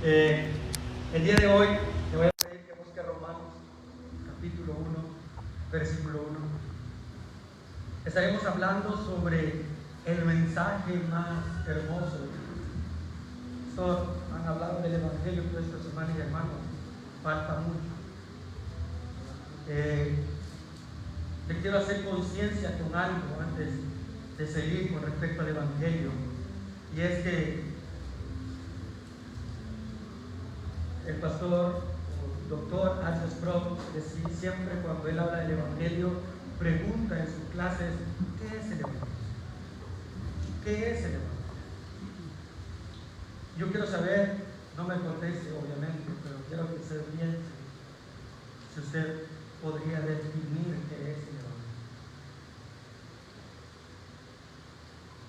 El día de hoy te voy a pedir que busques Romanos capítulo 1, versículo 1. Estaremos hablando sobre el mensaje más hermoso. Han hablado del Evangelio de nuestros hermanos y hermanos. Falta mucho. Te quiero hacer conciencia con algo antes de seguir con respecto al Evangelio. Y es que el pastor o doctor Arthur Sproul siempre cuando él habla del Evangelio pregunta en sus clases: ¿qué es el Evangelio? ¿Qué es el Evangelio? Yo quiero saber, no me conteste obviamente, pero quiero que usted piense si usted podría definir qué es el Evangelio.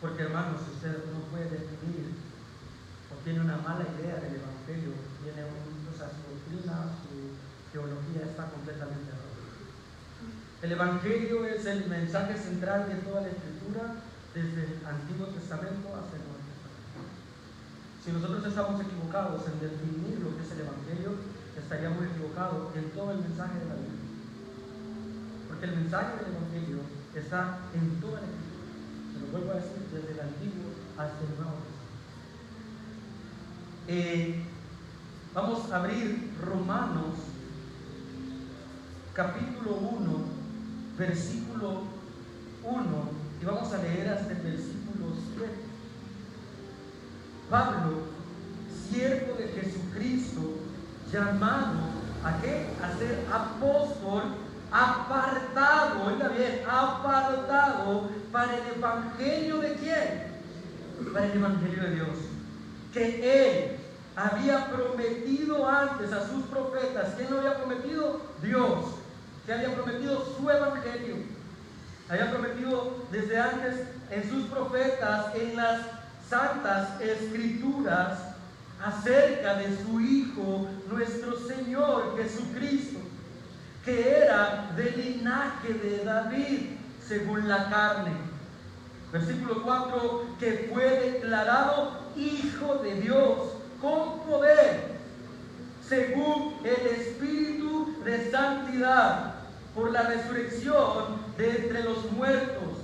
Porque hermanos, si usted no puede definir o tiene una mala idea del Evangelio, su doctrina, su teología está completamente errónea. El Evangelio es el mensaje central de toda la Escritura, desde el Antiguo Testamento hasta el Nuevo Testamento. Si nosotros estamos equivocados en definir lo que es el Evangelio, estaríamos equivocados en todo el mensaje de la Biblia. Porque el mensaje del Evangelio está en toda la Escritura. Se lo vuelvo a decir, desde el Antiguo hasta el Nuevo Testamento. Vamos a abrir Romanos capítulo 1, versículo 1, y vamos a leer hasta el versículo 7. Pablo, siervo de Jesucristo, llamado ¿a qué? A ser apóstol, apartado, oiga bien, apartado para el Evangelio de ¿quién? Para el Evangelio de Dios, que Él había prometido antes a sus profetas. ¿Quién lo había prometido? Dios, que había prometido su Evangelio. Había prometido desde antes en sus profetas, en las santas Escrituras, acerca de su Hijo, nuestro Señor Jesucristo, que era del linaje de David, según la carne. Versículo 4, que fue declarado Hijo de Dios con poder, según el Espíritu de santidad, por la resurrección de entre los muertos,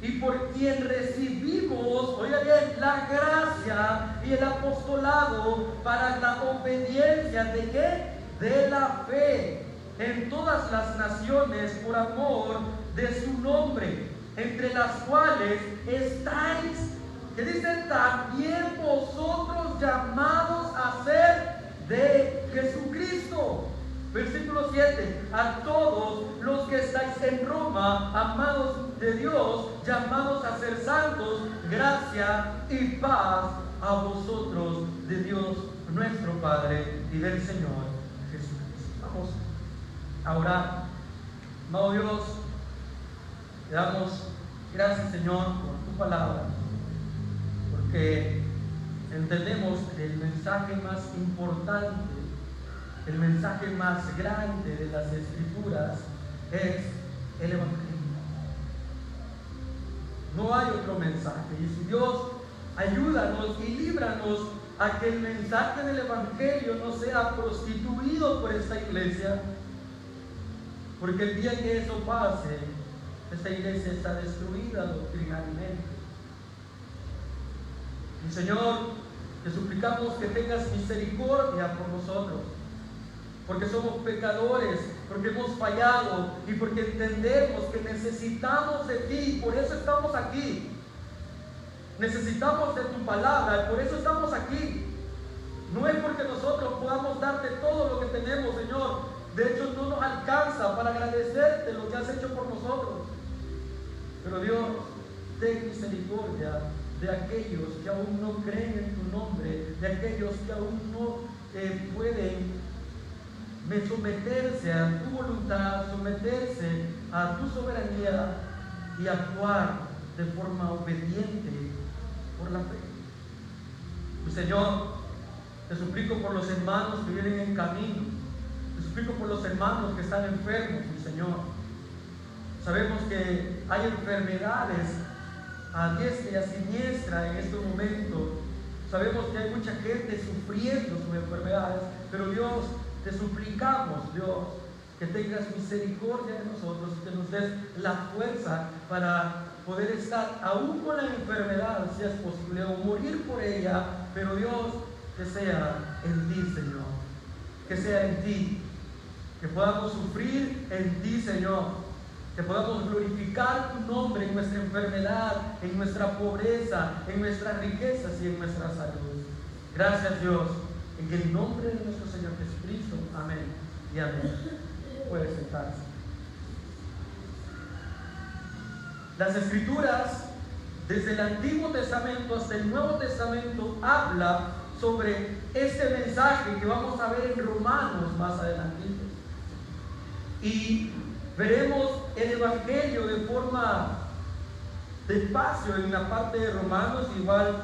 y por quien recibimos, oiga bien, la gracia y el apostolado para la obediencia ¿de qué? De la fe en todas las naciones, por amor de su nombre, entre las cuales estáis, que dicen, también vosotros llamados a ser de Jesucristo. Versículo 7, a todos los que estáis en Roma, amados de Dios, llamados a ser santos, gracia y paz a vosotros de Dios nuestro Padre y del Señor Jesucristo. Vamos a orar. Amado Dios, te damos gracias, Señor, por tu palabra, porque entendemos que el mensaje más importante, el mensaje más grande de las Escrituras es el Evangelio. No hay otro mensaje. Y si Dios, ayúdanos y líbranos a que el mensaje del Evangelio no sea prostituido por esta iglesia, porque el día que eso pase, esta iglesia está destruida doctrinalmente. Y Señor, te suplicamos que tengas misericordia por nosotros, porque somos pecadores, porque hemos fallado y porque entendemos que necesitamos de ti. Por eso estamos aquí. Necesitamos de tu palabra, por eso estamos aquí. No es porque nosotros podamos darte todo lo que tenemos, Señor. De hecho, no nos alcanza para agradecerte lo que has hecho por nosotros. Pero Dios, ten misericordia de aquellos que aún no creen en tu nombre, de aquellos que aún no pueden someterse a tu voluntad, someterse a tu soberanía y actuar de forma obediente por la fe. Y Señor, te suplico por los hermanos que vienen en camino, te suplico por los hermanos que están enfermos, mi Señor. Sabemos que hay enfermedades a diestra y a siniestra en este momento sabemos que hay mucha gente sufriendo sus enfermedades, pero Dios, te suplicamos, Dios, que tengas misericordia de nosotros y que nos des la fuerza para poder estar aún con la enfermedad, si es posible, o morir por ella, pero Dios, que sea en ti, Señor, que sea en ti, que podamos sufrir en ti, Señor, que podamos glorificar tu nombre en nuestra enfermedad, en nuestra pobreza, en nuestras riquezas y en nuestra salud. Gracias, Dios, en el nombre de nuestro Señor Jesucristo. Amén y amén. Puede sentarse. Las Escrituras, desde el Antiguo Testamento hasta el Nuevo Testamento, habla sobre este mensaje que vamos a ver en Romanos más adelante. Y veremos el Evangelio de forma despacio en la parte de Romanos, igual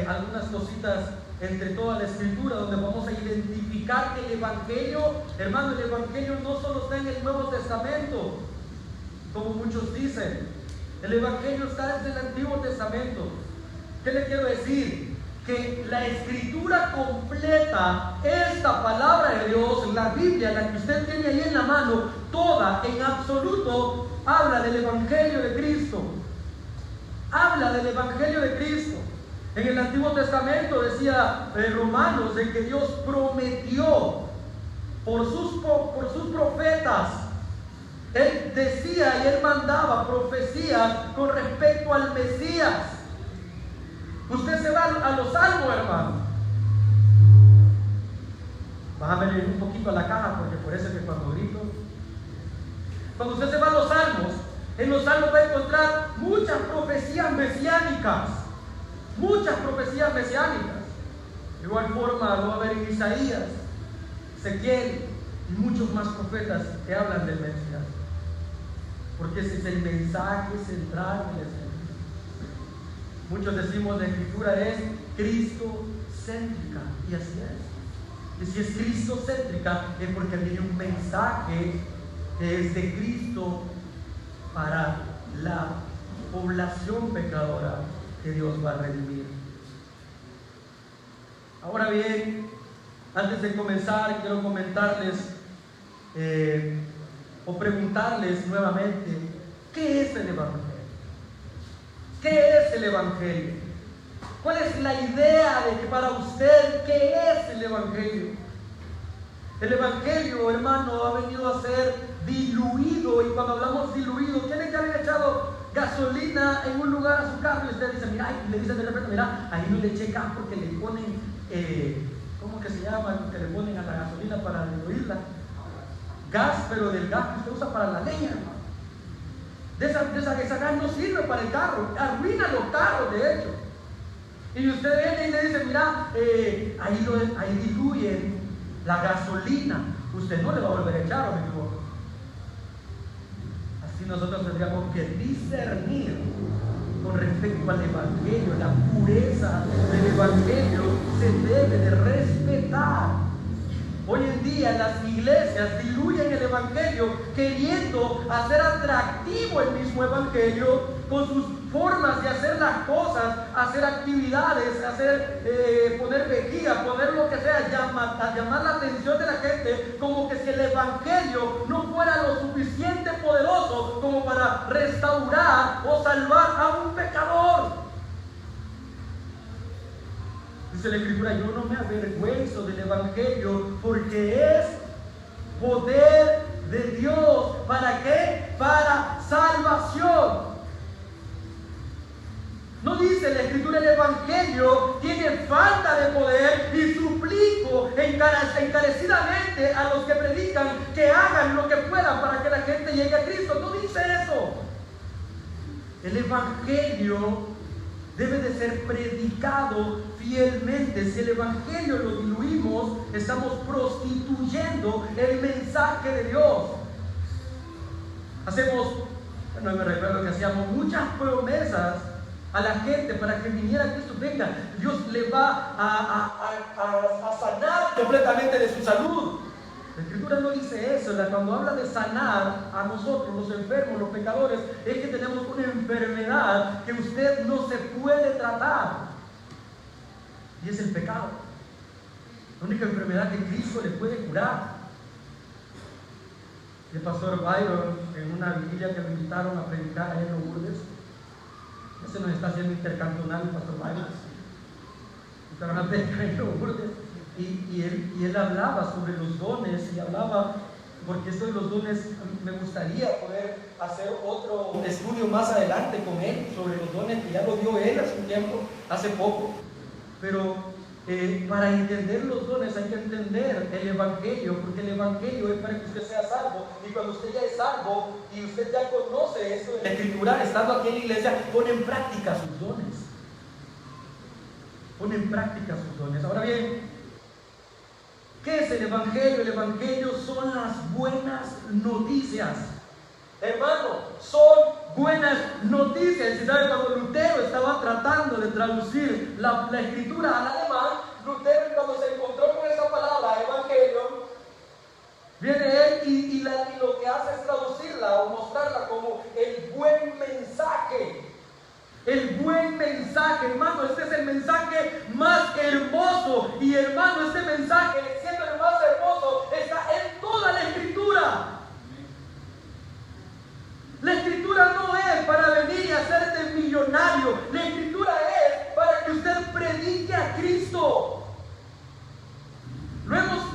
algunas cositas entre toda la Escritura, donde vamos a identificar que el Evangelio, hermano, el Evangelio no solo está en el Nuevo Testamento, como muchos dicen. El Evangelio está desde el Antiguo Testamento. ¿Qué le quiero decir? Que la Escritura completa, esta palabra de Dios, la Biblia, la que usted tiene ahí en la mano, toda, en absoluto, habla del Evangelio de Cristo. Habla del Evangelio de Cristo. En el Antiguo Testamento decía Romanos de que Dios prometió por sus profetas. Él decía y él mandaba profecías con respecto al Mesías. Usted se va a los salmos, hermano. Bájame un poquito a la caja, porque por eso es que cuando grito. Cuando usted se va a los salmos, en los salmos va a encontrar muchas profecías mesiánicas. Muchas profecías mesiánicas. De igual forma lo va a ver en Isaías, Ezequiel y muchos más profetas que hablan del Mesías. Porque ese es el mensaje central del Evangelio. Muchos decimos la Escritura es cristocéntrica, y así es. Y si es cristocéntrica es porque tiene un mensaje que es de Cristo para la población pecadora que Dios va a redimir. Ahora bien, antes de comenzar, quiero comentarles o preguntarles nuevamente, ¿qué es el Evangelio? ¿Qué es el Evangelio? ¿Cuál es la idea de que para usted, qué es el Evangelio? El Evangelio, hermano, ha venido a ser diluido, y cuando hablamos diluido, ¿quiénes que han echado gasolina en un lugar a su carro y usted dice, mira, y le dicen de repente, mira, ahí no le eché gas porque le ponen, ¿cómo que se llama? Que le ponen a la gasolina para diluirla. Gas, pero del gas que usted usa para la leña, hermano. Esa gas no sirve para el carro, arruina los carros, de hecho. Y usted viene y le dice, mira, ahí diluyen la gasolina. Usted no le va a volver a echar, ¿o me equivoco? Así nosotros tendríamos que discernir con respecto al Evangelio. La pureza del Evangelio se debe de respetar. Hoy en día las iglesias diluyen el Evangelio queriendo hacer atractivo el mismo Evangelio con sus formas de hacer las cosas, hacer actividades, poner vejiga, poner lo que sea, llamar la atención de la gente, como que si el Evangelio no fuera lo suficiente poderoso como para restaurar o salvar a un pecador. Dice la Escritura, yo no me avergüenzo del Evangelio porque es poder de Dios. ¿Para qué? Para salvación. No dice la Escritura, el Evangelio tiene falta de poder y suplico encarecidamente a los que predican que hagan lo que puedan para que la gente llegue a Cristo. No dice eso. El Evangelio debe de ser predicado fielmente. Si el Evangelio lo diluimos, estamos prostituyendo el mensaje de Dios. Me recuerdo que hacíamos muchas promesas a la gente para que viniera Cristo. Venga, Dios le va a sanar completamente de su salud. La Escritura no dice eso. Cuando habla de sanar a nosotros, los enfermos, los pecadores, es que tenemos una enfermedad que usted no se puede tratar. y es el pecado. La única enfermedad que Cristo le puede curar. El pastor Byron, en una vigilia que me invitaron a predicar allá en Lourdes, ese nos está haciendo intercantonal el pastor Byron, invitaron a predicar en Lourdes, y él hablaba sobre los dones, y hablaba, porque esto de los dones me gustaría poder hacer otro estudio más adelante con él sobre los dones, que ya lo dio él hace un tiempo, hace poco, pero para entender los dones hay que entender el Evangelio, porque el Evangelio es para que usted sea salvo, y cuando usted ya es salvo y usted ya conoce esto de la Escritura, estando aquí en la iglesia, pone en práctica sus dones. Pone en práctica sus dones. Ahora bien, ¿qué es el Evangelio? El Evangelio son las buenas noticias. Hermano, son buenas noticias. Y sabe, cuando Lutero estaba tratando de traducir la Escritura al alemán, Lutero, cuando se encontró con esa palabra, Evangelio, viene él y lo que hace es traducirla o mostrarla como el buen mensaje. El buen mensaje, hermano, este es el mensaje más hermoso. Y hermano, este mensaje, siendo el más hermoso, está en toda la Escritura. La Escritura no es para venir y hacerte millonario. La Escritura es para que usted predique a Cristo.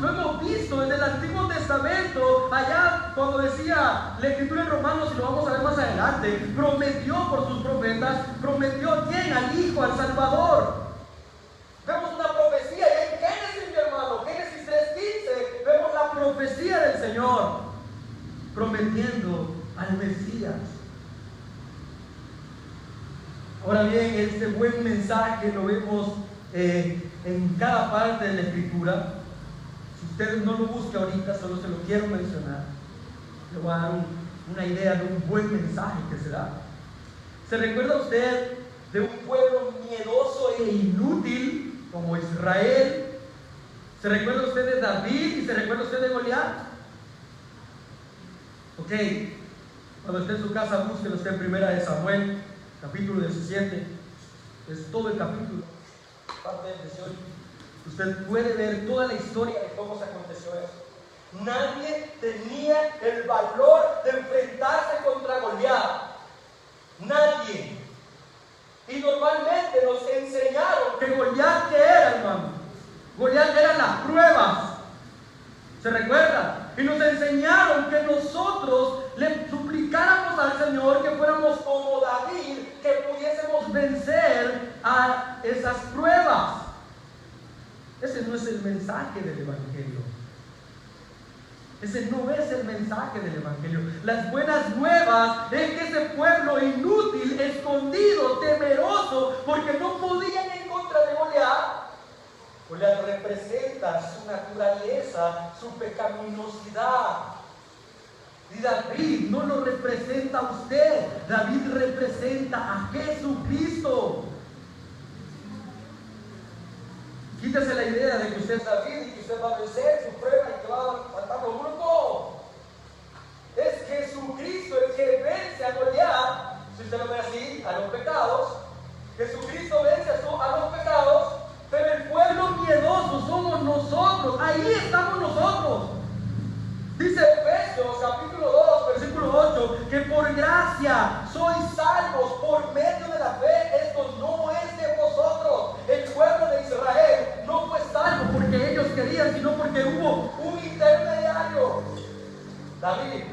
Lo hemos visto desde el Antiguo Testamento, allá cuando decía la Escritura en Romanos, y lo vamos a ver más adelante, prometió por sus profetas, prometió ¿quién? Al Hijo, al Salvador. Vemos una profecía, y en Génesis, mi hermano, Génesis 3:15, vemos la profecía del Señor, prometiendo al Mesías. Ahora bien, este buen mensaje lo vemos en cada parte de la Escritura. Si usted no lo busca ahorita, solo se lo quiero mencionar. Le voy a dar una idea de un buen mensaje que se da. ¿Se recuerda usted de un pueblo miedoso e inútil como Israel? ¿Se recuerda usted de David y se recuerda usted de Goliat? Ok, cuando esté en su casa, búsquelo usted en Primera de Samuel, capítulo 17. Es todo el capítulo, parte del 18. Usted puede ver toda la historia de cómo se aconteció eso. Nadie tenía el valor de enfrentarse contra Goliat. Nadie. Y normalmente nos enseñaron que Goliat, ¿qué era, hermano? Goliat eran las pruebas. ¿Se recuerda? Y nos enseñaron que nosotros le suplicáramos al Señor que fuéramos como David, que pudiésemos vencer a esas pruebas. Ese no es el mensaje del Evangelio. Ese no es el mensaje del Evangelio. Las buenas nuevas es que ese pueblo inútil, escondido, temeroso, porque no podían en contra de Goliat. Goliat representa su naturaleza, su pecaminosidad. Y David no lo representa a usted. David representa a Jesucristo. Quítese la idea de que usted es David y que usted va a vencer su prueba y que va a matar los grupos. Es Jesucristo el que vence a Goliat, si usted lo ve así, a los pecados. Jesucristo vence a los pecados, pero el pueblo miedoso somos nosotros. Ahí estamos nosotros. Dice Efesios capítulo 2, versículo 8, que por gracia sois salvos por medio de la fe. Esto no es de vosotros. El pueblo de Israel no fue salvo porque ellos querían, sino porque hubo un intermediario, David.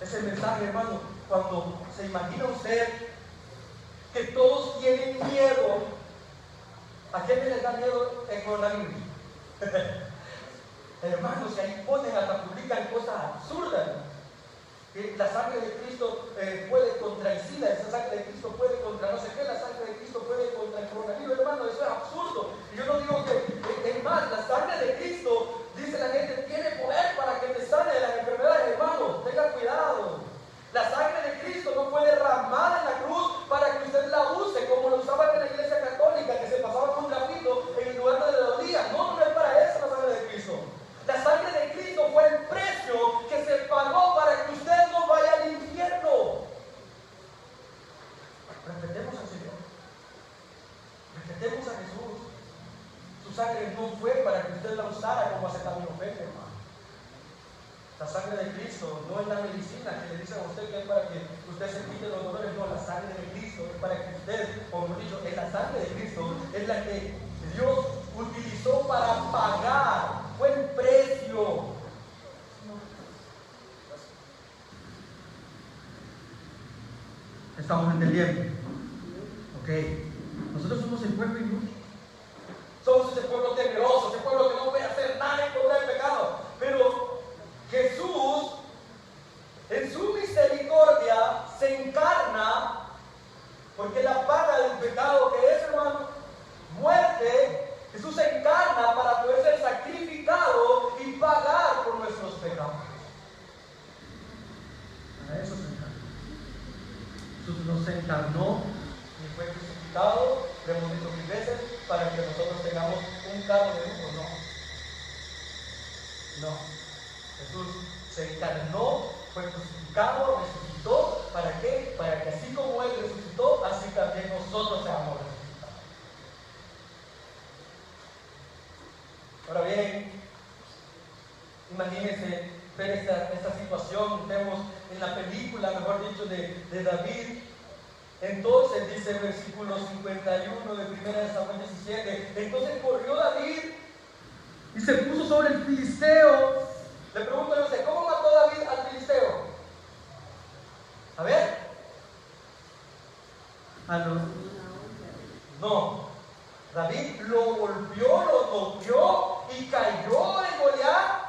Ese mensaje, hermano, cuando se imagina usted que todos tienen miedo, ¿a quién les da miedo el coronavirus? Hermanos, que ahí ponen, hasta publican cosas absurdas. Que la sangre de Cristo puede contra el SIDA, esa sangre de Cristo puede contra no sé qué, la sangre de Cristo puede contra el coronavirus. Hermano, eso es absurdo. Y yo no digo que, es más, la sangre de Cristo, dice la gente, tiene poder para que te sane de las enfermedades. Hermano, tenga cuidado. La sangre de Cristo no fue derramada en la cruz para que usted la use como lo usaban en la iglesia católica, que se pasaba con un trapito en el lugar donde lo dolía. No, no es para eso la sangre de Cristo. La sangre de Cristo fue el precio que se pagó para que usted no vaya al infierno. Respetemos al Señor. Respetemos no fue para que usted la usara como acetaminofén, hermano. La sangre de Cristo no es la medicina que le dicen a usted que es para que usted se quite los dolores. No, la sangre de Cristo es para que usted, como hemos dicho, es la sangre de Cristo, es la que Dios utilizó para pagar. Fue el precio. ¿Estamos entendiendo? Ok. Nosotros somos el pueblo inútil. Somos ese pueblo temeroso, ese pueblo que no puede hacer nada en contra del pecado. Pero Jesús, en su misericordia, se encarna, porque la paga del pecado que es, hermano, muerte. Jesús se encarna para poder ser sacrificado y pagar por nuestros pecados. Para eso se encarnó. Jesús no se encarnó ni fue crucificado, lo hemos dicho mil veces, para que nosotros tengamos un carro de lujo. No. Jesús se encarnó, fue crucificado, resucitó. ¿Para qué? Para que así como Él resucitó, así también nosotros seamos resucitados. Ahora bien, imagínense ver esta situación. Vemos en la película, mejor dicho, de David. Entonces dice el versículo 51 de 1 Samuel 17: entonces corrió David y se puso sobre el filisteo. Le pregunto yo a usted, ¿cómo mató David al filisteo? A ver. No. David lo golpeó, lo toqueó y cayó en Goliat.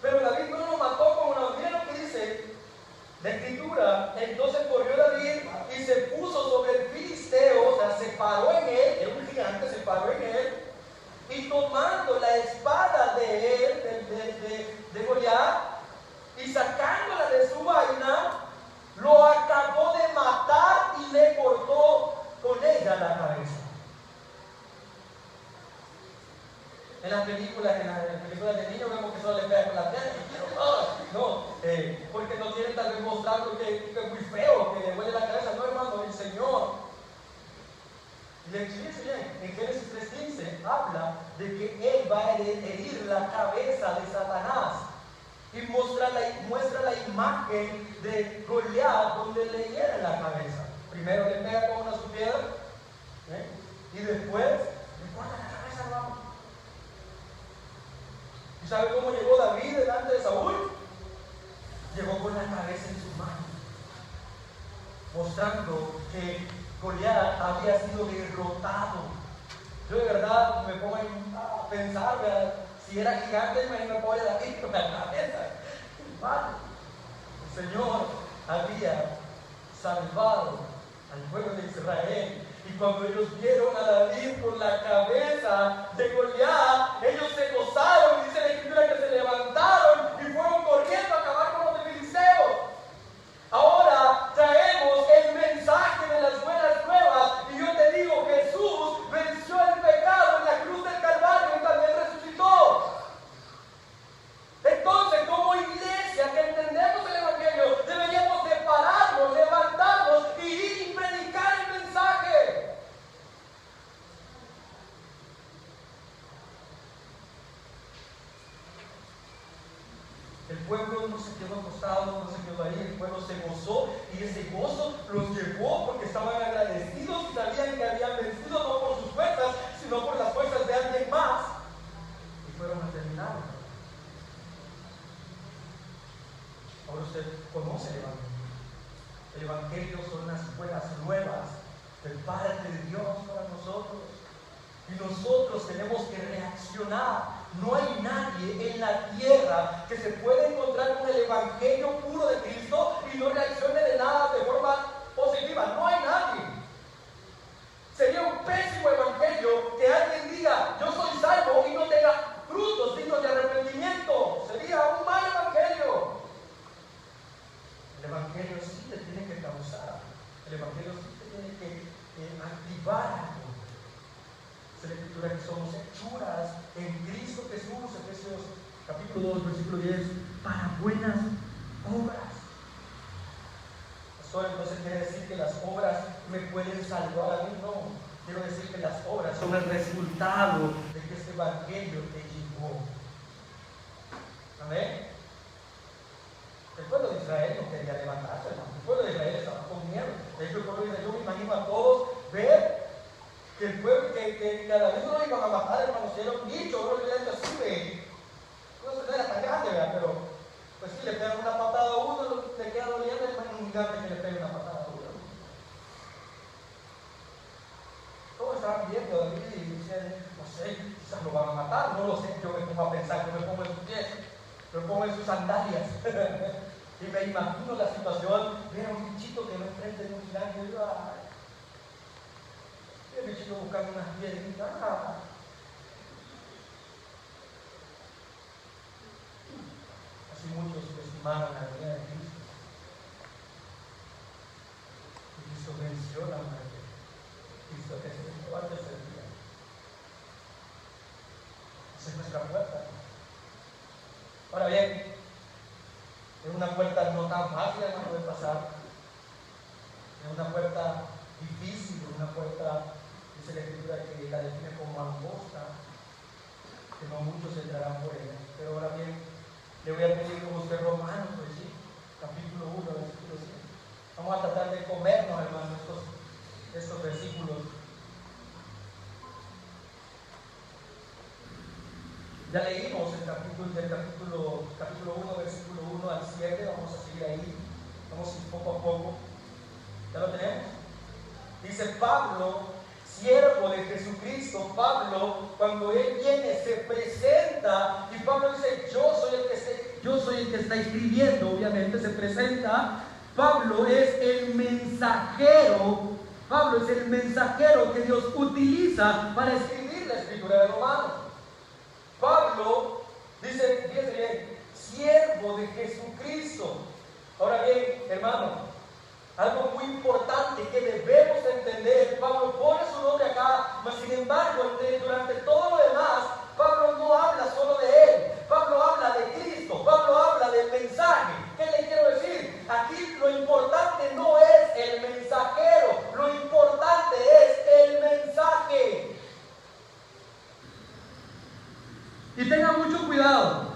Pero David no lo mató con una. Miren lo que dice la escritura. Entonces corrió David y se puso sobre el filisteo, o sea, se paró en él, era un gigante, se paró en él, y tomando la espada de él, de Goliat, y sacándola de su vaina, lo acabó de matar y le cortó con ella la cabeza. En las películas de niños vemos que solo le pega con la pierna. Porque no quieren tal vez mostrarlo que es muy feo, que le huele la cabeza. No, hermano, el Señor. Y le dice bien, en Génesis 3:15 habla de que Él va a herir la cabeza de Satanás. Y muestra la imagen de Goliat donde le hiere la cabeza. Primero le pega con una su piedra, y después le corta la cabeza, hermano. ¿Y sabe cómo llegó David delante de Saúl? Llegó con la cabeza en sus manos, mostrando que Goliat había sido derrotado. Yo de verdad me pongo a pensar, ¿verdad? Si era gigante, me pone David con la cabeza. Vale. El Señor había salvado al pueblo de Israel. Y cuando ellos vieron a David con la cabeza de Goliat, ellos se gozaron. Dice la escritura que se levantaron y fueron corriendo a acabar con los filisteos. Ahora traemos el mensaje de las buenas nuevas. Y yo te digo, Jesús venció el pecado en la cruz del Calvario y también resucitó. Entonces, como iglesia que entendemos el Evangelio, deberíamos de pararnos, levantarnos y ir y predicar el mensaje. El pueblo no se quedó acostado, no se quedó ahí, el pueblo se gozó y ese gozo los llevó porque estaban agradecidos y sabían que habían vencido no por sus fuerzas, sino por las fuerzas de alguien más. Y fueron a terminar. Ahora usted conoce el Evangelio. El Evangelio son las buenas nuevas del parte de Dios para nosotros. Y nosotros tenemos que reaccionar. No hay nadie en la tierra que se pueda encontrar con el Evangelio puro de Cristo y no reaccione de nada de forma positiva. No hay nadie. Sería un pésimo evangelio que alguien diga, yo soy salvo y no tenga frutos dignos de arrepentimiento. Sería un mal evangelio. El evangelio sí te tiene que causar. El evangelio sí te tiene que activar algo. Es la escritura que somos hechuras en Cristo Jesús, Efesios capítulo 2, versículo 10, para buenas obras. Pastor, entonces quiere decir que las obras me pueden salvar a mí. No, quiero decir que las obras son el resultado de que este evangelio te llevó. Amén. El pueblo de Israel no quería levantarse, hermano. El pueblo de Israel estaba con miedo. De hecho, el pueblo de Israel, yo me imagino a todos ver que el pueblo, que a la vez no lo iban a matar, hermano. Si era un bicho, no le así, no era tan grande, ¿verdad? Pero, pues sí, le pegan una patada a uno, le queda doliendo, es un gigante que le pegue una patada a uno. Todos estaban viendo a David y decían, no sé, quizás lo van a matar, no lo sé. Yo me pongo a pensar, yo me pongo en sus pies, me pongo en sus sandalias. Y me imagino la situación, mira un bichito que no enfrente de un gigante, y yo, ay, el bichito buscando unas piedritas, Así muchos subestimaron la venida de Cristo. Y Cristo venció la muerte. Cristo resucitó al tercer día. Esa es nuestra puerta. Ahora bien, es una puerta no tan fácil, hermano, de pasar. Es una puerta difícil, es una puerta, dice la Escritura, que la define como angosta, que no muchos entrarán por ella. Pero ahora bien, le voy a pedir como usted Romanos, pues sí, capítulo 1, versículo 5. Vamos a tratar de comernos, hermano, estos versículos. Ya leímos el capítulo 1, versículo 1 al 7, vamos a seguir ahí, vamos a ir poco a poco. ¿Ya lo tenemos? Dice Pablo, siervo de Jesucristo. Pablo, cuando él viene, se presenta, y Pablo dice, yo soy el que está escribiendo, obviamente se presenta. Pablo es el mensajero, que Dios utiliza para escribir la Escritura de Romanos. Pablo dice, fíjense bien, siervo de Jesucristo. Ahora bien, hermano, algo muy importante que debemos entender, Pablo pone su nombre acá, mas sin embargo, durante todo lo demás, Pablo no habla solo de él, Pablo habla de Cristo, Pablo habla del mensaje. ¿Qué le quiero decir? Aquí lo importante no es el mensajero, lo importante es el mensaje. Y tengan mucho cuidado.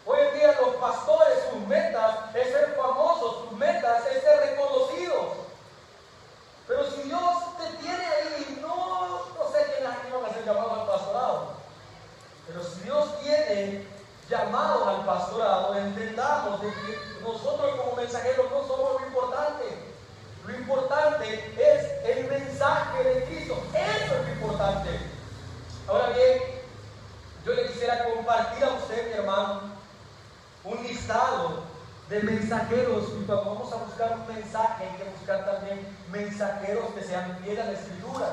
Hoy en día los pastores, sus metas es ser famosos, sus metas es ser reconocidos. Pero si Dios te tiene ahí, no sé quiénes aquí van a ser llamados al pastorado. Pero si Dios tiene llamados al pastorado, entendamos de que nosotros como mensajeros no somos lo importante. Lo importante es el mensaje de Cristo. Eso es lo importante. Ahora bien, yo le quisiera compartir a usted, mi hermano, un listado de mensajeros. Y cuando vamos a buscar un mensaje, hay que buscar también mensajeros que sean fieles a la Escritura.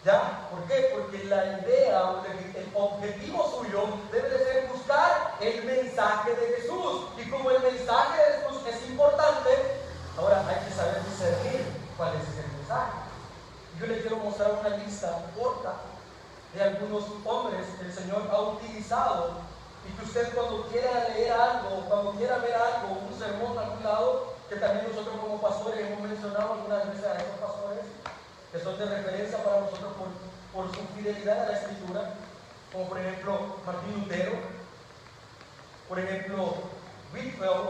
¿Ya? ¿Por qué? Porque la idea o el objetivo suyo debe de ser buscar el mensaje de Jesús. Y como el mensaje de Jesús es importante, ahora hay que saber discernir cuál es ese mensaje. Yo les quiero mostrar una lista corta de algunos hombres que el Señor ha utilizado, y que usted cuando quiera leer algo, cuando quiera ver algo, un sermón a algún lado, que también nosotros como pastores hemos mencionado algunas veces a esos pastores que son de referencia para nosotros por su fidelidad a la Escritura, como por ejemplo Martín Lutero, por ejemplo Whitfield,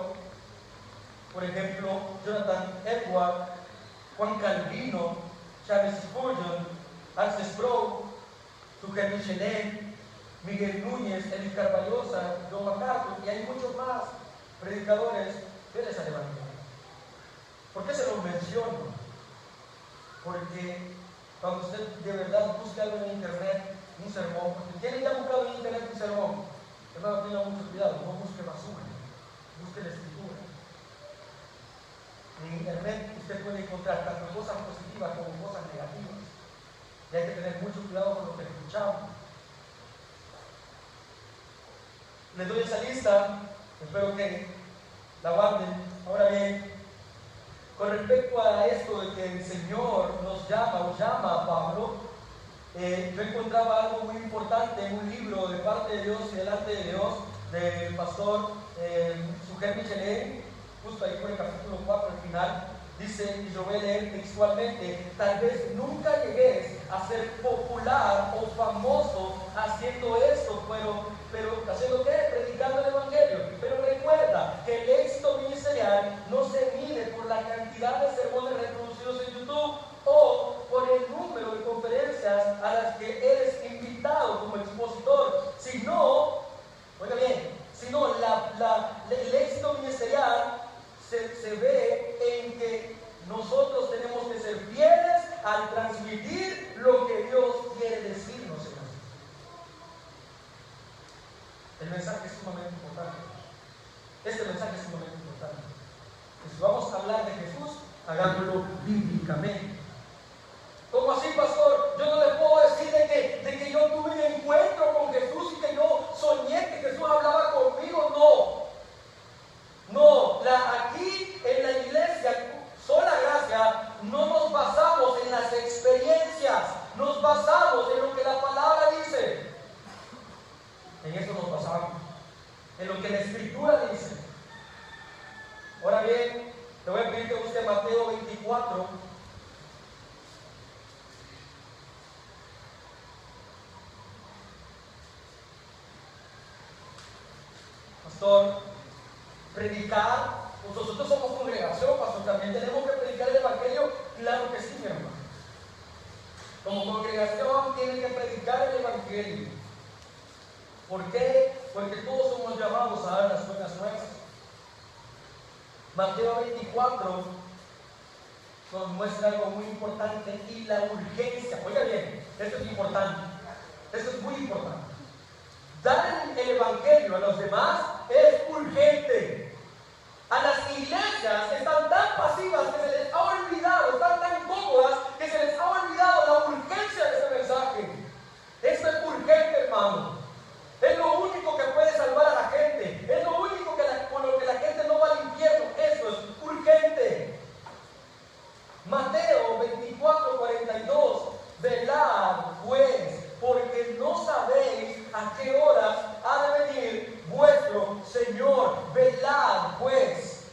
por ejemplo Jonathan Edwards, Juan Calvino, Charles Spurgeon, Hans Sproul, Suger Michelin, Miguel Núñez, Eli Carballosa, John MacArthur, y hay muchos más predicadores fieles al Evangelio. ¿Por qué se los menciono? Porque cuando usted de verdad busca algo en internet, un sermón, porque ¿quién ya ha buscado en internet un sermón? Hermano, tenga mucho cuidado, no busque basura, busque la Escritura. En internet usted puede encontrar tanto cosas positivas como cosas negativas. Y hay que tener mucho cuidado con lo que escuchamos. Les doy esa lista, espero que la guarden. Ahora bien, con respecto a esto de que el Señor nos llama o llama a Pablo, yo encontraba algo muy importante en un libro de parte de Dios y delante de Dios, del pastor Suger Michelin, justo ahí por el capítulo 4 al final. dice, y lo voy a leer textualmente, tal vez nunca llegues a ser popular o famoso haciendo esto, pero ¿haciendo qué? Predicando el Evangelio. Pero recuerda que el éxito ministerial no se mide por la cantidad de sermones reproducidos en YouTube o por el número de conferencias a las que eres invitado como expositor, sino, oiga bien, sino el éxito ministerial se ve en que nosotros tenemos que ser fieles al transmitir lo que Dios quiere decirnos en nosotros. El mensaje es sumamente importante. Este mensaje es sumamente importante. Y si vamos a hablar de Jesús, hagámoslo bíblicamente. ¿Cómo así, pastor? Yo no le puedo decir de que yo tuve un encuentro con Jesús y que yo soñé que Jesús hablaba conmigo. No, aquí en la iglesia Sola Gracia no nos basamos en las experiencias, nos basamos en lo que la palabra dice. En eso nos basamos, en lo que la Escritura dice. Ahora bien, te voy a pedir que busque Mateo 24. Pastor, predicar, nosotros somos congregación, pastor, también tenemos que predicar el Evangelio. Claro que sí, mi hermano. Como congregación tienen que predicar el Evangelio. ¿Por qué? Porque todos somos llamados a dar las buenas nuevas. Mateo 24 nos muestra algo muy importante y la urgencia. Oiga bien, esto es importante. Esto es muy importante. Dar el Evangelio a los demás es urgente. A las iglesias están tan pasivas que se les ha olvidado, están tan cómodas que se les ha olvidado la urgencia de ese mensaje. Esto es urgente, hermano. Es lo único que puede salvar a la gente. Es lo único con lo que la gente no va al infierno. Esto es urgente. Mateo 24:42. Velad pues, porque no sabéis a qué horas ha de venir vuestro Señor. Velad pues.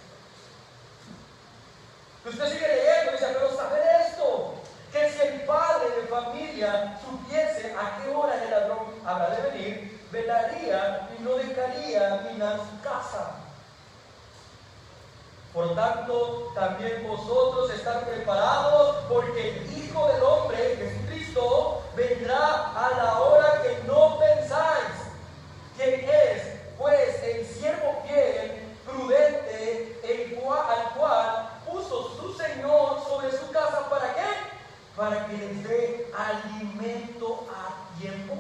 Usted sigue leyendo y dice, pero saber esto, que si el padre de familia supiese a qué hora el ladrón habrá de venir, velaría y no dejaría minar su casa. Por tanto, también vosotros estar preparados, porque el Hijo del Hombre, Jesucristo, vendrá a la hora que no pensáis. ¿Quién es? Pues el siervo fiel, prudente, al cual puso su Señor sobre su casa. ¿Para qué? Para que les dé alimento a tiempo.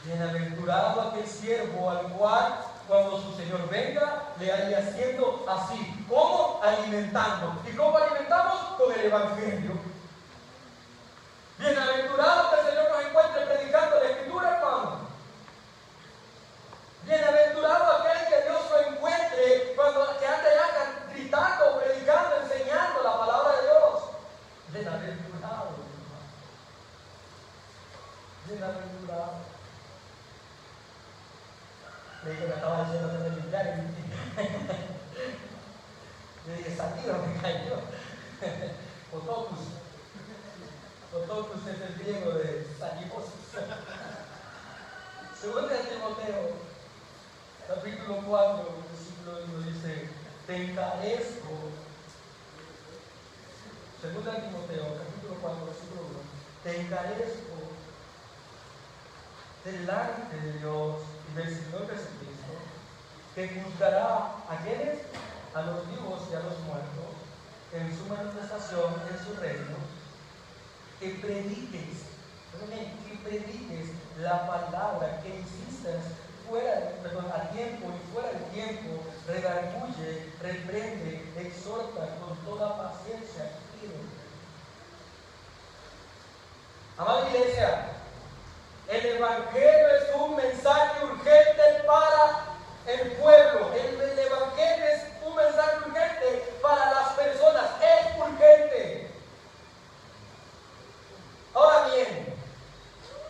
Bienaventurado aquel siervo al cual, cuando su Señor venga, le haría haciendo así. ¿Cómo? Alimentando. ¿Y cómo alimentamos? Con el Evangelio. Bienaventurado que el Señor nos encuentre predicando la Escritura, hermano. Bienaventurado aquel que Dios lo encuentre que ande allá gritando, predicando, enseñando la palabra de Dios. Bienaventurado, hermano. Bienaventurado. Creí que me estaba diciendo que me limpiara. Yo dije, saliva me cayó. Otocus es el griego de salivosos. Según de Timoteo, capítulo 4, versículo 1 dice, te encarezco. Según de Timoteo, capítulo 4, versículo 1, te encarezco delante de Dios y del Señor Jesucristo, que juzgará a quienes, a los vivos y a los muertos, en su manifestación, en su reino, que prediques la palabra, que insistas a tiempo y fuera de tiempo, redarguye, reprende, exhorta con toda paciencia y fidelidad. Amada iglesia, el Evangelio es un mensaje urgente para el pueblo. El Evangelio es un mensaje urgente para las personas. Es urgente. Ahora bien,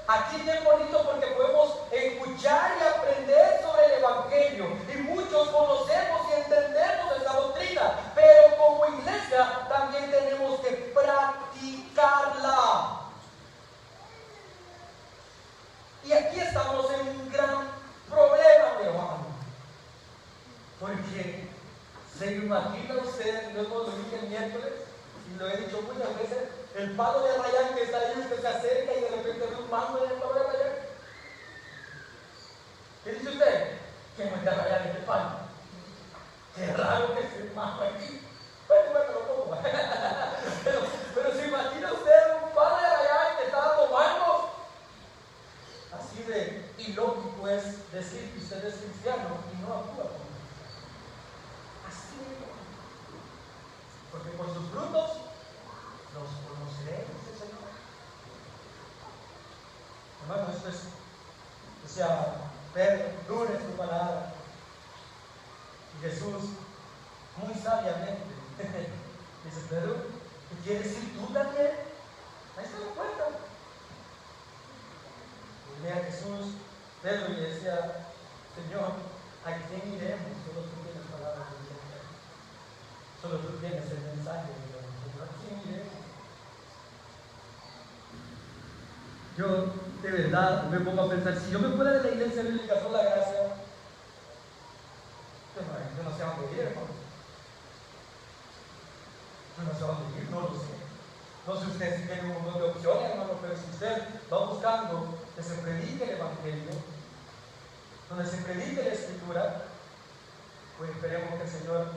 aquí es bien bonito porque podemos escuchar y aprender sobre el Evangelio. Y muchos conocemos y entendemos esta doctrina. aquí estamos en un gran problema, mi hermano. Porque se imagina usted, luego lo dije el miércoles, y lo he dicho muchas veces, el palo de rayar que está ahí, usted se acerca y de repente ve un mango en el palo de rayar. ¿Qué dice usted? ¿Qué me está rayando este palo? Qué raro que se mango aquí. Bueno, lo pongo. pero se imagina usted un palo de rayar que está dando mangos. Así de ilógico es decir que usted es cristiano y no actúa como cristiano. Así de ilógico. Porque por sus frutos los conoceréis, dice el Señor. Hermano, esto es, decía Pedro, dura es tu palabra. Y Jesús, muy sabiamente, dice: Pedro, ¿tú quieres ir tú también? Ahí está la puerta. Y venía Jesús, Pedro, y le decía: Señor, ¿a quién iremos? Solo tú tienes palabras de vida. Solo tú tienes el mensaje de Dios. Señor, ¿a quién iremos? Yo, de verdad, me pongo a pensar, si yo me fuera de la iglesia bíblica Sola Gracia, yo no sé a dónde ir, hermano. Yo no sé a dónde ir, no lo sé. No sé usted si tiene un montón de opciones, hermano, pero si usted va buscando que se predique el Evangelio, donde se predique la Escritura, pues esperemos que el Señor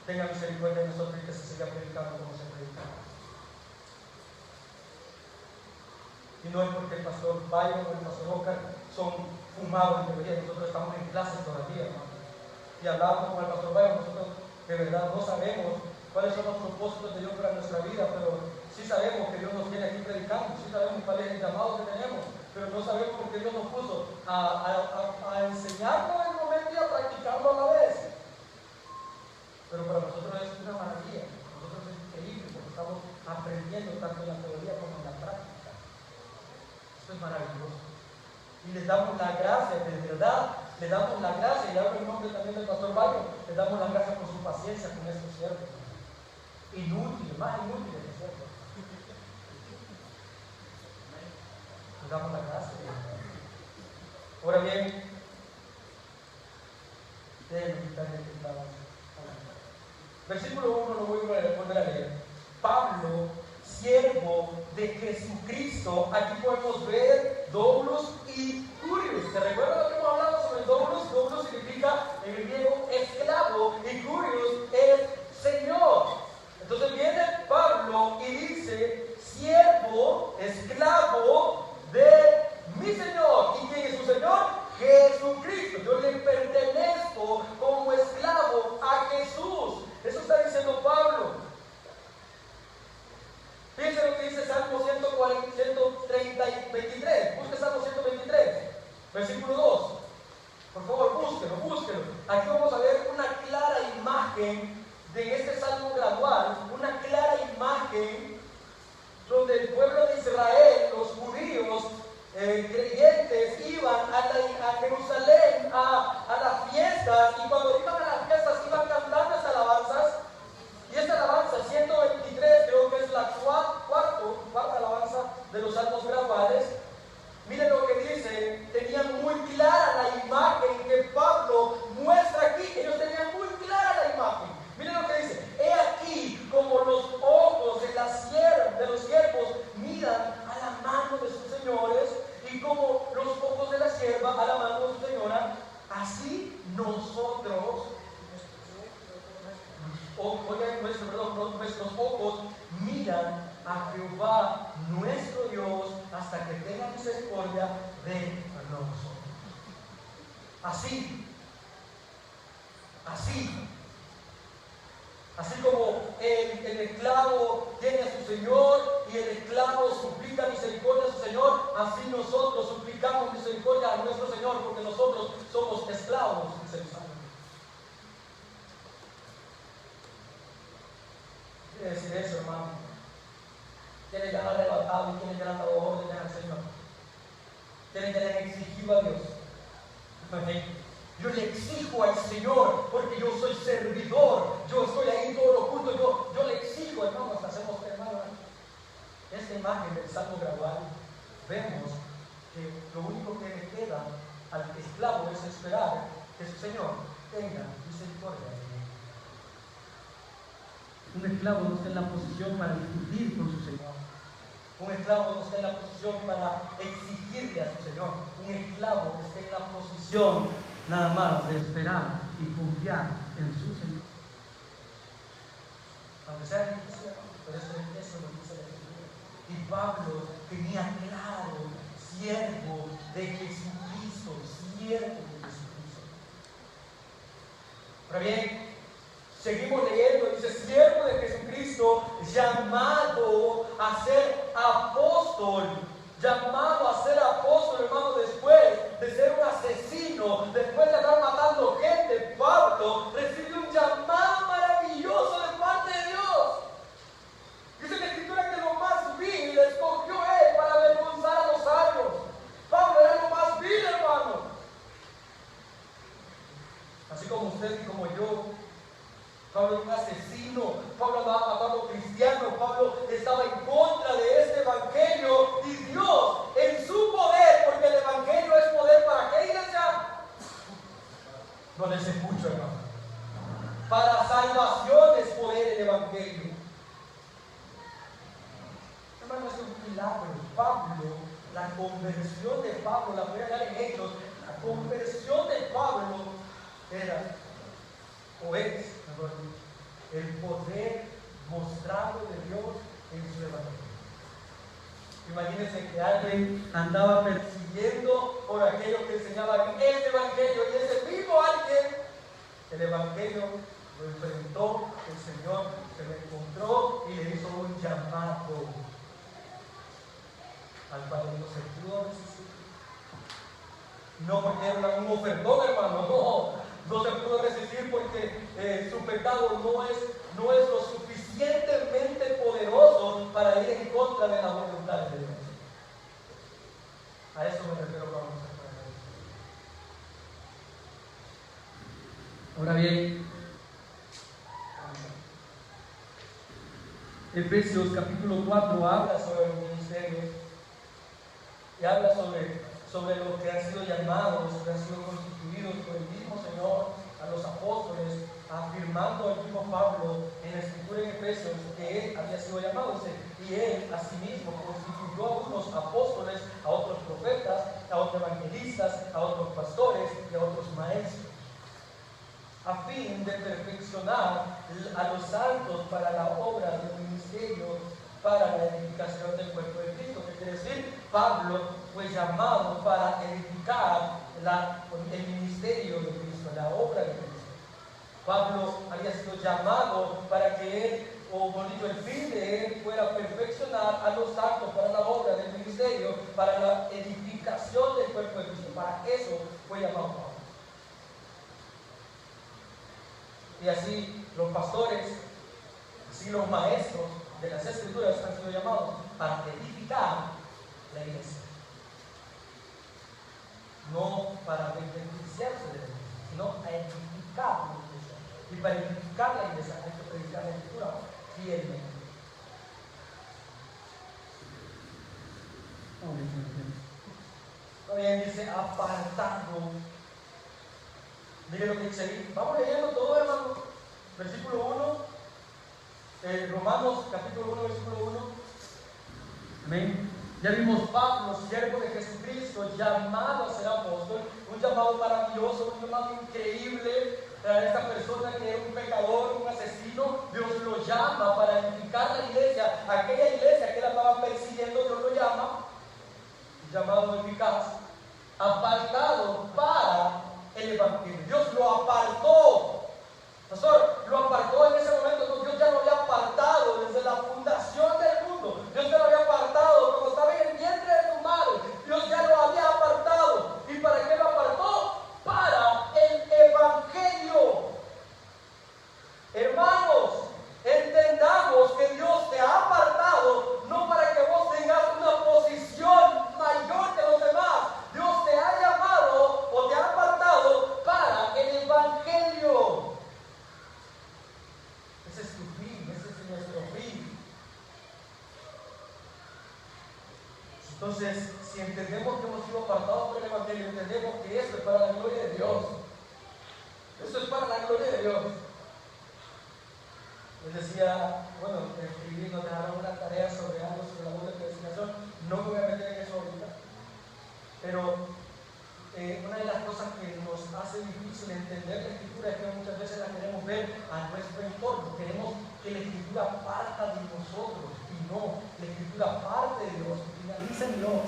tenga misericordia de nosotros y que se siga predicando como se predica. Y no es porque el pastor Byron o el pastor Oscar son fumados en teoría, nosotros estamos en clases todavía, hermano. Y hablamos con el pastor Byron, nosotros de verdad no sabemos cuáles son los propósitos de Dios para nuestra vida, pero sí sabemos que Dios nos tiene aquí predicando, sí sabemos cuál es el llamado que tenemos, pero no sabemos por qué Dios nos puso a enseñarlo en el momento y a practicarlo a la vez. Pero para nosotros es una maravilla, para nosotros es increíble, porque estamos aprendiendo tanto en la teoría como en la práctica. Esto es maravilloso. Y les damos la gracia, de verdad, le damos la gracia, y hablo en nombre también del pastor Byron, le damos la gracia por su paciencia con estos siervos. Inútiles, más inútiles que siervos. Le damos la gracia. Ahora bien, déjenme quitarle el teclado. Versículo 1 lo voy a volver a leer. Pablo, siervo de Jesucristo. Aquí podemos ver Doulos y Curios. ¿Se recuerdan lo que hemos hablado sobre Doulos? Doulos significa en el griego esclavo y Curios es Señor. Entonces viene Pablo y dice: siervo, esclavo de mi Señor. ¿Y quién es su Señor? Jesucristo. Yo le pertenezco como esclavo a Jesús. Eso está diciendo Pablo. Fíjense lo que dice Salmo 123. Busque Salmo 123, versículo 2. Por favor, búsquelo. Aquí vamos a ver una clara imagen de este salmo gradual, una clara imagen donde el pueblo de Israel, los judíos, creyentes, iban a Jerusalén a las fiestas, y cuando iban a las fiestas iban cantando estas alabanzas. Y esta alabanza 123 creo que es la cuarta alabanza de los salmos graduales. Miren lo que dice: tenían muy clara la imagen que Pablo muestra aquí. Ellos tenían muy clara la imagen. Miren lo que dice: he aquí como los ojos de los siervos miran a la mano de sus señores, y como los ojos de la sierva a la mano de su señora, así nosotros, nuestros ojos miran a Jehová nuestro Dios hasta que tenga misericordia de nosotros. Así como el esclavo tiene a su Señor y el esclavo suplica misericordia a su Señor, así nosotros suplicamos misericordia a nuestro Señor, porque nosotros somos esclavos, dice el Salmo. Quiere decir eso, hermano. Tienen que haber arrebatado y tienen que haber dado órdenes al Señor. Tienen que haber exigido a Dios. Yo le exijo al Señor porque yo soy servidor. Yo estoy ahí todo lo oculto. Yo le exijo, hermanos. Hacemos, hermano, esta imagen del salmo gradual. Vemos que lo único que le queda al esclavo es esperar que su Señor tenga misericordia de él. Un esclavo no está en la posición para discutir con su Señor. Un esclavo no está en la posición para exigirle a su Señor. Un esclavo está en la posición nada más de esperar y confiar en su Señor. Aunque sea difícil, pero eso lo dice la Escritura. Y Pablo tenía claro, siervo de Jesucristo, siervo de Jesucristo. Ahora bien, seguimos leyendo, dice, siervo de Jesucristo, llamado a ser apóstol, hermano, después de ser un asesino, después de andar matando gente, Pablo recibe un llamado maravilloso de parte de Dios. Dice la Escritura que lo más vil le escogió él para avergonzar a los sabios. Pablo era lo más vil, hermano. Así como usted y como yo, Pablo era un asesino, Pablo andaba matando cristianos, Pablo estaba en contra de este evangelio y Dios en su poder, porque el evangelio es poder ¿para qué, iglesia? No les escucho, hermano. Para salvación es poder el evangelio. Hermano, es un milagro. Pablo, la conversión de Pablo, la voy a dar en Hechos, la conversión de Pablo era, o es, el poder mostrado de Dios en su evangelio. Imagínense que alguien andaba persiguiendo por aquellos que enseñaban este evangelio y ese mismo alguien, el evangelio lo enfrentó, el Señor se lo encontró y le hizo un llamado al cual no se pudo resistir. No porque era un ofendón, hermano, no se pudo resistir porque su pecado no es lo suficientemente poderoso para ir en contra de la voluntad de Dios. A eso me refiero cuando se puede. Ahora bien, Efesios capítulo 4 habla sobre los ministerios y habla sobre los que han sido llamados, que han sido constituidos por el mismo Señor a los apóstoles, afirmando al mismo Pablo en la Escritura en Efesios que él había sido llamado, y él asimismo constituyó a unos apóstoles, a otros profetas, a otros evangelistas, a otros pastores y a otros maestros, a fin de perfeccionar a los santos para la obra del ministerio, para la edificación del cuerpo de Cristo. ¿Qué quiere decir? Pablo fue llamado para edificar el ministerio de Cristo, la obra de Cristo. Pablo había sido llamado para que él, o por dicho, el fin de él fuera perfeccionar a los santos para la obra del ministerio, para la edificación del cuerpo de Cristo. Para eso fue llamado Pablo. Y así los pastores, así los maestros de las Escrituras han sido llamados para edificar la iglesia. No para beneficiarse de la iglesia, sino a edificar la iglesia. Y para edificar la iglesia hay que predicar la Escritura fielmente. Todavía dice apartado. Miren lo que dice ahí. Vamos leyendo todo, hermano. Versículo 1. Romanos capítulo 1, versículo 1. Amén. Ya vimos Pablo, siervo de Jesucristo, llamado a ser apóstol. Un llamado maravilloso, un llamado increíble. A esta persona que era un pecador, un asesino, Dios lo llama para edificar la iglesia. Aquella iglesia que él andaba persiguiendo, Dios lo llama. Llamado eficaz. Apartado para el evangelio. Dios lo apartó. Pastor, lo apartó en ese momento. Dios ya lo había apartado desde la fundación del mundo. Dios ya lo había apartado cuando estaba en el vientre de su madre. Dios ya lo había apartado. ¿Y para qué lo apartó? Para el evangelio. Hermanos, entendamos que Dios te ha apartado no para que vos tengas una Entonces, si entendemos que hemos sido apartados por el Evangelio, entendemos que esto es para la gloria de Dios. Esto es para la gloria de Dios. Les decía, bueno, escribí, nos dejaron una tarea sobre algo, sobre la doble predestinación. No me voy a meter en eso ahorita. Pero una de las cosas que nos hace difícil entender la Escritura es que muchas veces la queremos ver a nuestro entorno. Queremos que la Escritura parta de nosotros. Y no, la Escritura parte de Dios, finaliza en Dios.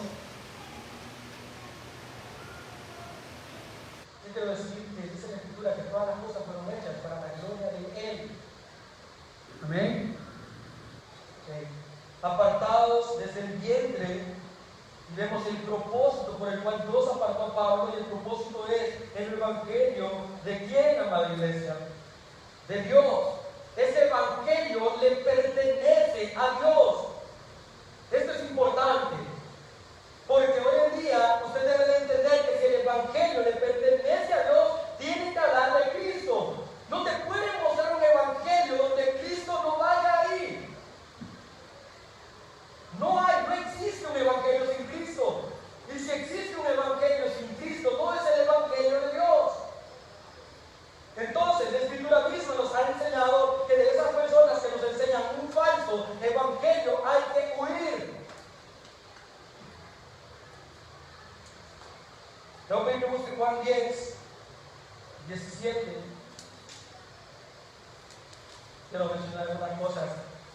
¿Qué quiero decir? Que dice la Escritura que todas las cosas fueron hechas para la gloria de Él. Amén. Okay. Apartados desde el vientre, y vemos el propósito por el cual Dios apartó a Pablo, y el propósito es el Evangelio. ¿De quién, amada iglesia? De Dios. Ese Evangelio le pertenece a Dios. Esto es importante, porque hoy en día usted debe de entender que si el Evangelio le pertenece a Dios, tiene que hablar de Cristo. No te pueden mostrar un Evangelio donde Cristo no vaya ahí. No existe un Evangelio sin Cristo. Y si existe un Evangelio sin Cristo, no es el Evangelio de Dios. Entonces, la Escritura misma nos ha enseñado que de esas personas que nos enseñan un falso Evangelio hay que huir. Luego ven que busque Juan 10, 17. Quiero mencionar algunas cosas.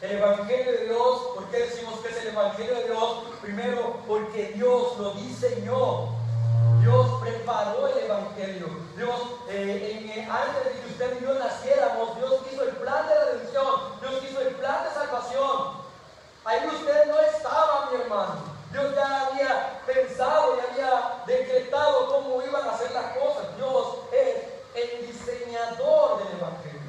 El Evangelio de Dios, ¿por qué decimos que es el Evangelio de Dios? Primero, porque Dios lo diseñó. Dios preparó el Evangelio. Dios, antes de que usted y yo naciéramos, Dios hizo el plan de redención. Dios hizo el plan de salvación. Ahí usted no estaba, mi hermano. Dios ya había pensado y había decretado cómo iban a hacer las cosas. Dios es el diseñador del Evangelio.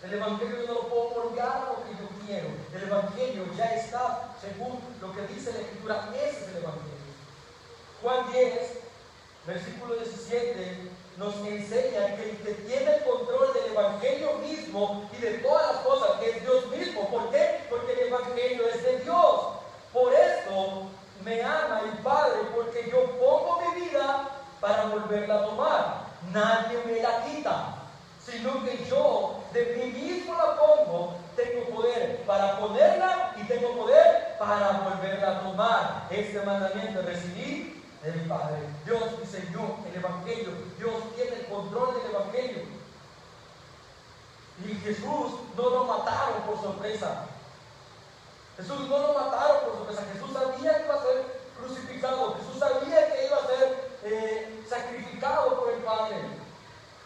El Evangelio yo no lo puedo moldear a lo que yo quiero. El Evangelio ya está según lo que dice la Escritura. Ese es el Evangelio. Juan 10, versículo 17, nos enseña que el que tiene el control del Evangelio mismo y de todas las cosas, que es Dios mismo. ¿Por qué? Porque el Evangelio es de Dios. Por esto me ama el Padre, porque yo pongo mi vida para volverla a tomar. Nadie me la quita, sino que yo de mí mismo la pongo. Tengo poder para ponerla y tengo poder para volverla a tomar. Este mandamiento recibí de mi Padre. Dios diseñó el Evangelio. Dios tiene el control del Evangelio. Y Jesús no lo mataron por sorpresa. Jesús no lo mataron por sorpresa. Jesús sabía que iba a ser crucificado. Jesús sabía que iba a ser sacrificado por el Padre.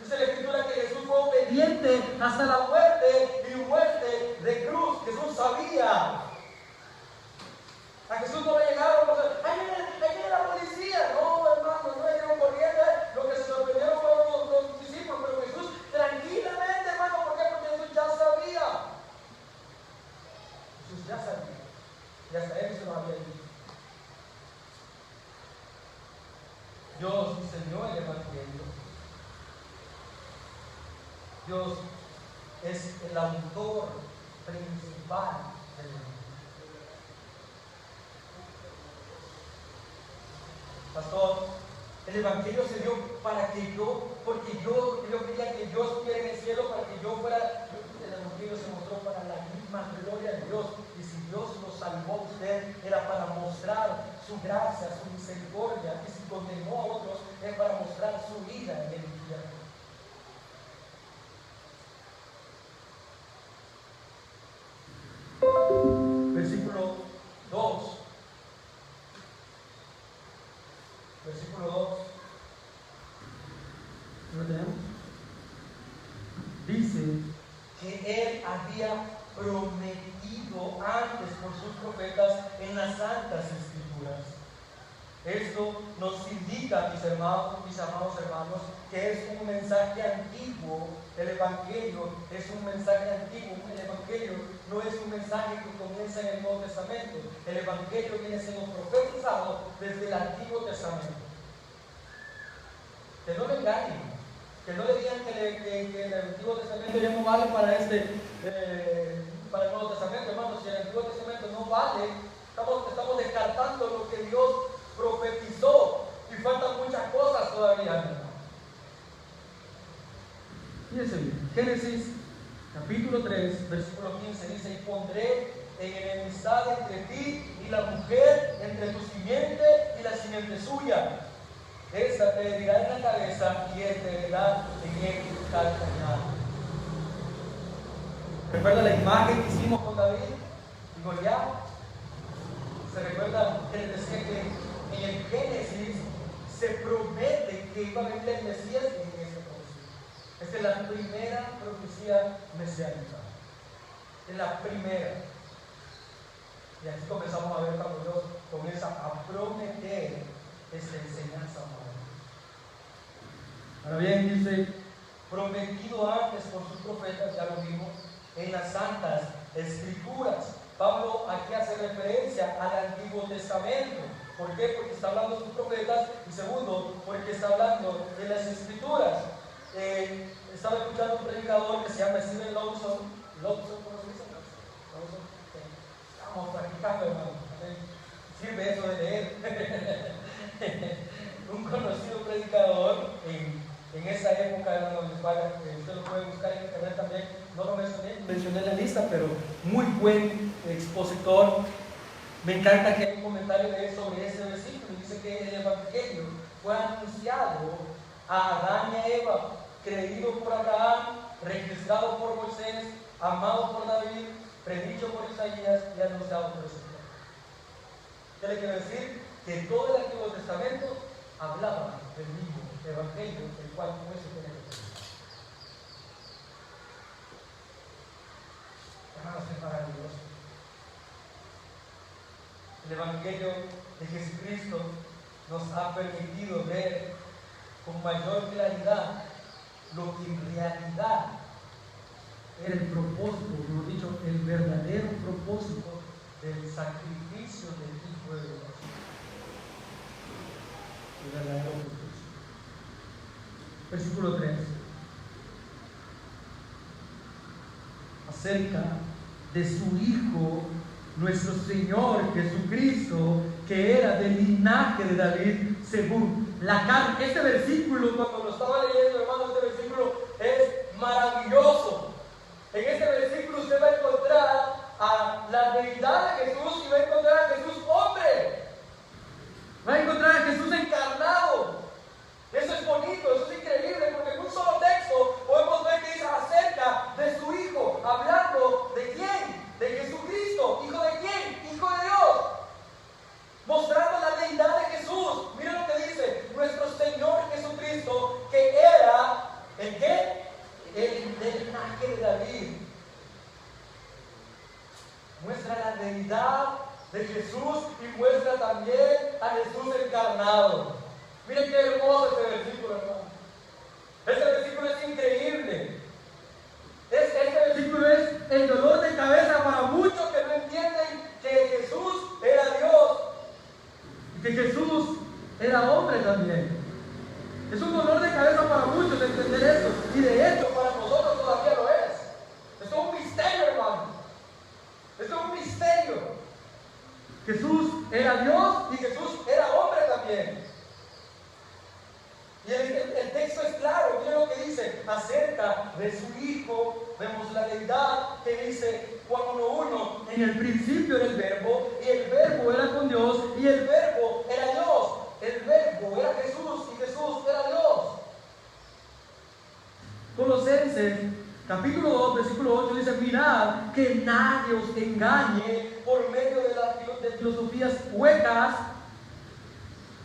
Dice la Escritura que Jesús fue obediente hasta la muerte y muerte de cruz. Jesús sabía. A Jesús no le llegaron a decir, ¡ay, viene la policía! No, hermano, no le dieron corriente. Lo que se sorprendieron fueron los discípulos. Pero Jesús, tranquilamente, hermano, ¿por qué? Porque Jesús ya sabía. Jesús ya sabía. Y hasta él se lo había dicho. Dios diseñó el Evangelio. Dios es el autor principal del Evangelio. Pastor, el Evangelio se dio para que porque yo quería que yo estuviera en el cielo, para que yo fuera. El Evangelio se mostró para la misma gloria de Dios. Y si Dios lo salvó a usted, era para mostrar su gracia, su misericordia. Y si condenó a otros, es para mostrar su vida en el infierno. Versículo 2. Versículo 2. ¿Lo leemos? Dice que Él había prometido antes por sus profetas en las Santas Escrituras. Esto nos indica, mis amados hermanos, que es un mensaje antiguo. El Evangelio es un mensaje antiguo. El Evangelio no es un mensaje que comienza en el Nuevo Testamento. El Evangelio viene siendo profetizado desde el Antiguo Testamento. Que no le engañen, que no le digan que el Antiguo Testamento ya no vale para el Nuevo Testamento. Hermanos, si el Antiguo Testamento no vale, Estamos descartando lo que Dios profetizó y faltan muchas cosas todavía, hermano. Fíjense bien, Génesis capítulo 3, versículo 15 dice: y pondré en enemistad entre ti y la mujer, entre tu simiente y la simiente suya. Esta te herirá en la cabeza y él te herirá en el calcañar. ¿Recuerda la imagen que hicimos con David y Goliat? ¿Se recuerda que les decía que en el Génesis se promete que iba a venir el Mesías en esta profecía? Esta es la primera profecía mesiánica. Es la primera. Y así comenzamos a ver cuando Dios comienza a prometer esta enseñanza. Ahora bien, dice, prometido antes por sus profetas, ya lo vimos, en las santas escrituras. Pablo aquí hace referencia al Antiguo Testamento. ¿Por qué? Porque está hablando de sus profetas, y segundo, porque está hablando de las escrituras. Estaba escuchando un predicador que se llama Steven Lawson. ¿Cómo se dice? Lawson. Estamos practicando, hermano. Sirve eso de leer. Un conocido predicador en esa época, hermano, usted lo puede buscar en internet también. No lo mencioné en la lista, pero muy buen expositor. Me encanta que hay un comentario de él sobre ese versículo. Dice que el Evangelio fue anunciado a Adán y a Eva, creído por Abraham, registrado por Moisés, amado por David, predicho por Isaías y anunciado por Ezequiel. ¿Qué le quiero decir? Que todo el Antiguo Testamento hablaba del mismo Evangelio, el cual no se tiene que ser. Hermanos, es maravilloso. El Evangelio de Jesucristo nos ha permitido ver con mayor claridad lo que en realidad era el propósito, mejor dicho, el verdadero propósito del sacrificio del Hijo de Dios. El verdadero propósito. Versículo 3. Acerca de su Hijo, nuestro Señor Jesucristo, que era del linaje de David según la carne. Este versículo, cuando lo estaba leyendo, hermano, este versículo es maravilloso. En este versículo usted va a encontrar a la deidad de Jesús y va a encontrar a Jesús hombre. Va a encontrar a Jesús encarnado. Eso es bonito, eso es increíble, porque en un solo texto podemos ver que dice acerca de su Hijo, hablando de quién, de Jesucristo. ¿Hijo de quién? Hijo de Dios. Mostrando la deidad de Jesús. Mira lo que dice, nuestro Señor Jesucristo, que era, ¿el qué? El del linaje de David. Muestra la deidad de Jesús y muestra también a Jesús encarnado. Miren qué hermoso este versículo, hermano. Este versículo es increíble. Este versículo es el dolor de cabeza para muchos que no entienden que Jesús era Dios y que Jesús era hombre también. Es un dolor de cabeza para muchos entender esto, y de hecho para nosotros todavía lo es. Esto es un misterio, hermano. Esto es un misterio. Jesús era Dios y Jesús era hombre también. Y el texto es claro, mira lo que dice acerca de su Hijo. Vemos la deidad que dice Juan 1:1: en el principio era el Verbo, y el Verbo era con Dios, y el Verbo era Dios. El Verbo era Jesús, y Jesús era Dios. Colosenses capítulo 2, versículo 8 dice: mirad que nadie os engañe por medio de filosofías huecas,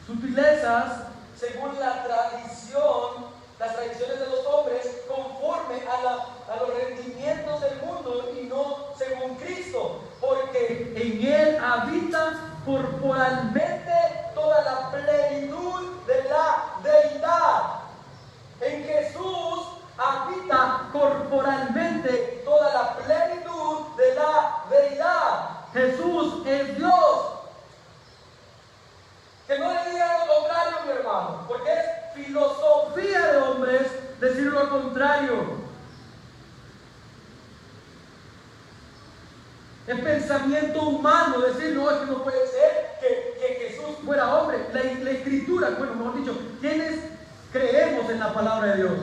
sutilezas, según la tradición, las tradiciones de los hombres, conforme a los rendimientos del mundo y no según Cristo, porque en Él habita corporalmente toda la plenitud de la deidad. En Jesús habita corporalmente toda la plenitud de la deidad. Jesús es Dios. Que no le digan lo contrario, mi hermano, porque es filosofía de hombres decir lo contrario. Es pensamiento humano humano decir, no, es que no puede ser que Jesús fuera hombre. La Escritura, bueno, mejor dicho, ¿quiénes creemos en la palabra de Dios?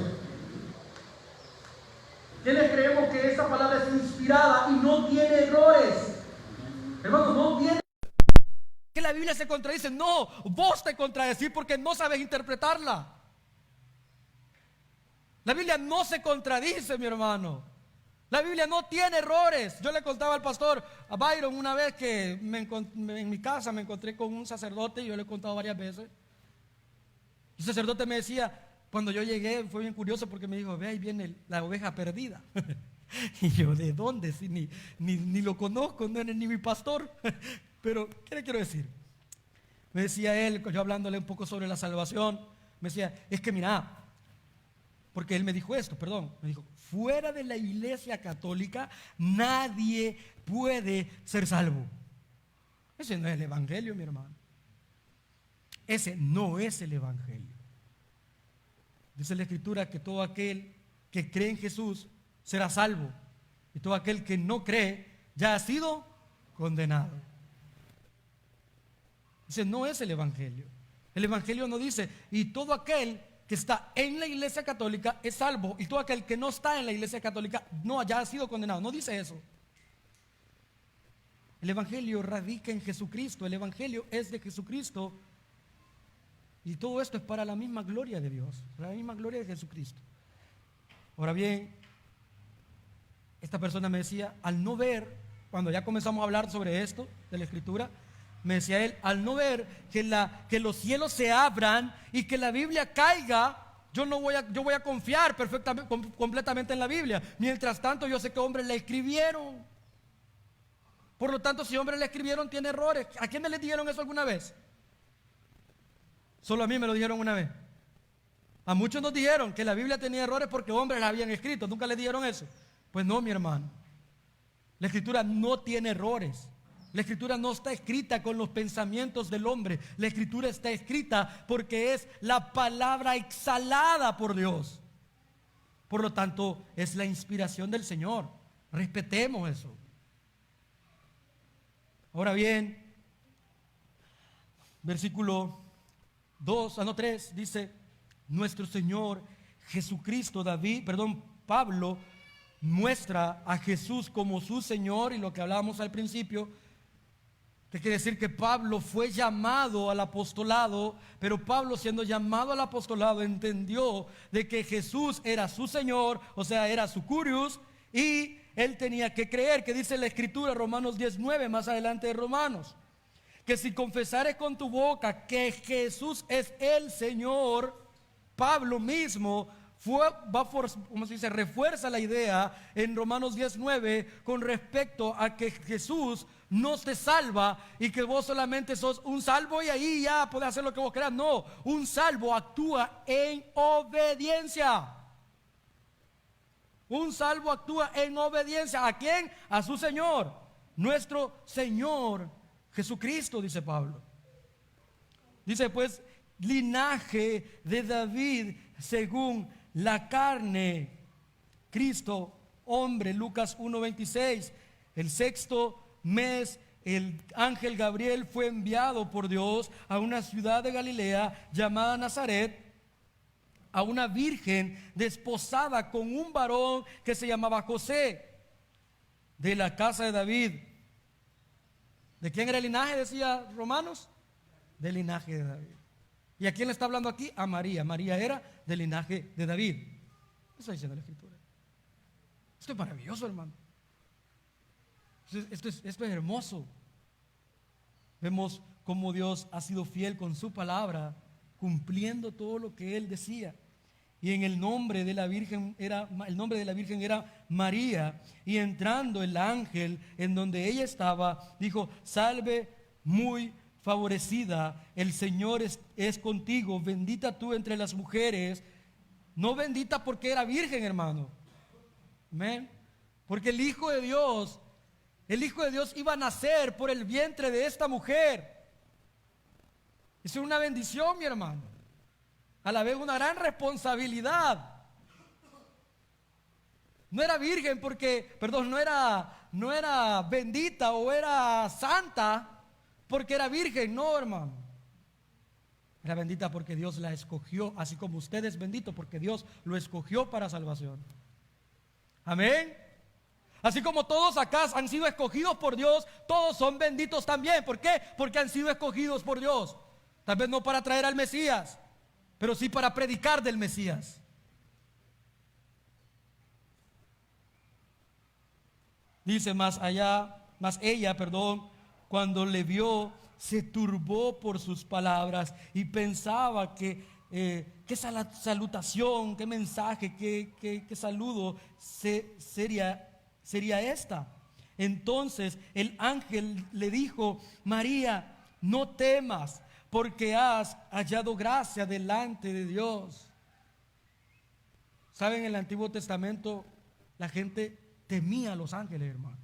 ¿Quiénes creemos que esa palabra es inspirada y no tiene errores? Hermanos, no tiene. Que la Biblia se contradice. No, vos te contradecís porque no sabes interpretarla. La Biblia no se contradice, mi hermano. La Biblia no tiene errores. Yo le contaba al pastor a Byron una vez que en mi casa me encontré con un sacerdote, y yo le he contado varias veces. El sacerdote me decía, cuando yo llegué, fue bien curioso porque me dijo, ve, ahí viene la oveja perdida. Y yo, ¿de dónde? Si ni lo conozco, no es ni mi pastor. Pero, ¿qué le quiero decir? Me decía él, yo hablándole un poco sobre la salvación, me decía, es que mira, porque él me dijo esto, perdón, me dijo, fuera de la iglesia católica nadie puede ser salvo. Ese no es el evangelio, mi hermano. Ese no es el evangelio. Dice la Escritura que todo aquel que cree en Jesús será salvo, y todo aquel que no cree ya ha sido condenado. Ese no es el evangelio. El evangelio no dice, y todo aquel que está en la iglesia católica es salvo, y todo aquel que no está en la iglesia católica no ya ha sido condenado. No dice eso. El evangelio radica en Jesucristo. El evangelio es de Jesucristo, y todo esto es para la misma gloria de Dios, para la misma gloria de Jesucristo. Ahora bien, esta persona me decía, al no ver, cuando ya comenzamos a hablar sobre esto de la Escritura, me decía él, al no ver que los cielos se abran y que la Biblia caiga, yo voy a confiar completamente en la Biblia. Mientras tanto, yo sé que hombres la escribieron. Por lo tanto, si hombres la escribieron, tiene errores. ¿A quién les dijeron eso alguna vez? Solo a mí me lo dijeron una vez. A muchos nos dijeron que la Biblia tenía errores porque hombres la habían escrito. ¿Nunca les dijeron eso? Pues no, mi hermano. La Escritura no tiene errores. La Escritura no está escrita con los pensamientos del hombre. La Escritura está escrita porque es la palabra exhalada por Dios. Por lo tanto, es la inspiración del Señor. Respetemos eso. Ahora bien, versículo 3 dice, nuestro Señor Jesucristo, Pablo muestra a Jesús como su Señor, y lo que hablábamos al principio, que quiere decir que Pablo fue llamado al apostolado, pero Pablo, siendo llamado al apostolado, entendió de que Jesús era su Señor, o sea, era su Curious, y él tenía que creer, que dice la Escritura, Romanos 10:9, más adelante de Romanos, que si confesares con tu boca que Jesús es el Señor, Pablo mismo refuerza la idea en Romanos 10:9 con respecto a que Jesús no te salva y que vos solamente sos un salvo y ahí ya podés hacer lo que vos querás. No, un salvo actúa en obediencia. Un salvo actúa en obediencia. ¿A quién? A su Señor, nuestro Señor Jesucristo, dice Pablo. Dice pues, linaje de David según la carne, Cristo, hombre, Lucas 1:26. El sexto mes, el ángel Gabriel fue enviado por Dios a una ciudad de Galilea llamada Nazaret, a una virgen desposada con un varón que se llamaba José, de la casa de David. ¿De quién era el linaje? Decía Romanos. Del linaje de David. ¿Y a quién le está hablando aquí? A María. María era del linaje de David. ¿Qué está diciendo la Escritura? Esto es maravilloso, hermano. Esto es hermoso. Vemos cómo Dios ha sido fiel con su palabra, cumpliendo todo lo que Él decía. Y en el nombre de la Virgen era María. Y entrando el ángel en donde ella estaba, dijo: salve muy favorecida, el Señor es contigo, bendita tú entre las mujeres. No bendita porque era virgen, hermano. Amén. Porque el Hijo de Dios iba a nacer por el vientre de esta mujer. Es una bendición, mi hermano. A la vez una gran responsabilidad. No era virgen porque, no era no era bendita o era santa porque era virgen, no, hermano. Era bendita porque Dios la escogió, así como usted es bendito porque Dios lo escogió para salvación. Amén. Así como todos acá han sido escogidos por Dios, todos son benditos también. ¿Por qué? Porque han sido escogidos por Dios. Tal vez no para traer al Mesías, pero sí para predicar del Mesías. Dice más ella, cuando le vio, se turbó por sus palabras y pensaba qué salutación, qué mensaje, qué saludo sería esta. Entonces el ángel le dijo: María, no temas, porque has hallado gracia delante de Dios. ¿Saben? En el Antiguo Testamento la gente temía a los ángeles, hermano.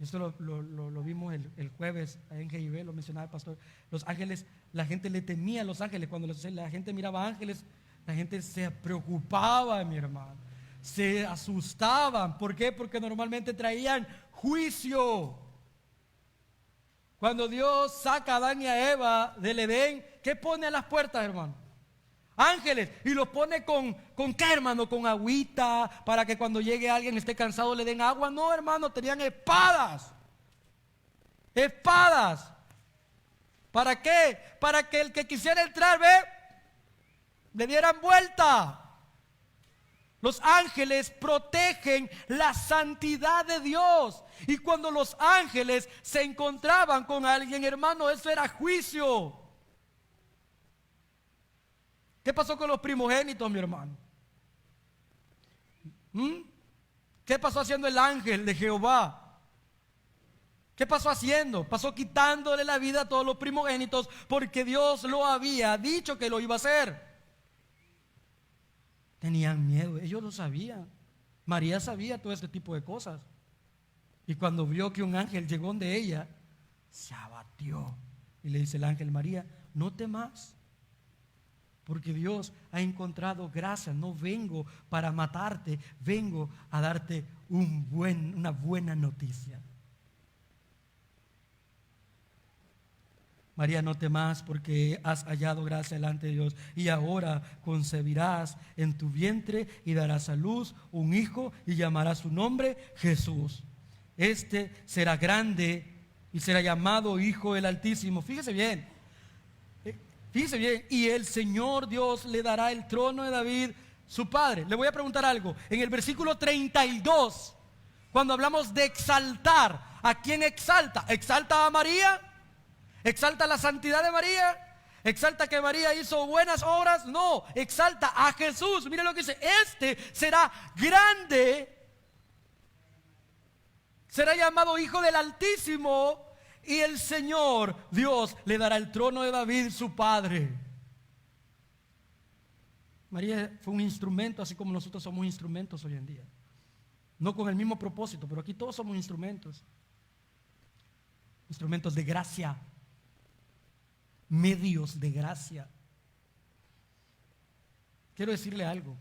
Esto lo vimos el jueves en GIB, lo mencionaba el pastor. Los ángeles, la gente le temía a los ángeles. Cuando la gente miraba ángeles, la gente se preocupaba, mi hermano. Se asustaban. ¿Por qué? Porque normalmente traían juicio. Cuando Dios saca a Adán y a Eva del Edén, ¿qué pone a las puertas, hermano? Ángeles. Y los pone con ¿qué, hermano? Con agüita, para que cuando llegue alguien esté cansado le den agua. No, hermano, tenían espadas. Espadas. ¿Para qué? Para que el que quisiera entrar, le dieran vuelta. Los ángeles protegen la santidad de Dios. Y cuando los ángeles se encontraban con alguien, hermano, eso era juicio. ¿Qué pasó con los primogénitos, mi hermano? ¿Qué pasó haciendo el ángel de Jehová? ¿Qué pasó haciendo? Pasó quitándole la vida a todos los primogénitos porque Dios lo había dicho que lo iba a hacer. Tenían miedo, ellos lo sabían. María sabía todo este tipo de cosas. Y cuando vio que un ángel llegó donde ella, se abatió. Y le dice el ángel: María, no temas, porque Dios ha encontrado gracia. No vengo para matarte, vengo a darte una buena noticia. María, no temas, porque has hallado gracia delante de Dios, y ahora concebirás en tu vientre y darás a luz un hijo y llamarás su nombre Jesús. Este será grande y será llamado Hijo del Altísimo. Fíjese bien, y el Señor Dios le dará el trono de David, su padre. Le voy a preguntar algo. En el versículo 32, cuando hablamos de exaltar, ¿a quién exalta? ¿Exalta a María? ¿Exalta la santidad de María? ¿Exalta que María hizo buenas obras? No, exalta a Jesús. Mire lo que dice: este será grande, será llamado Hijo del Altísimo, y el Señor Dios le dará el trono de David, su padre. María fue un instrumento, así como nosotros somos instrumentos hoy en día. No con el mismo propósito, pero aquí todos somos instrumentos. Instrumentos de gracia, medios de gracia. Quiero decirle algo.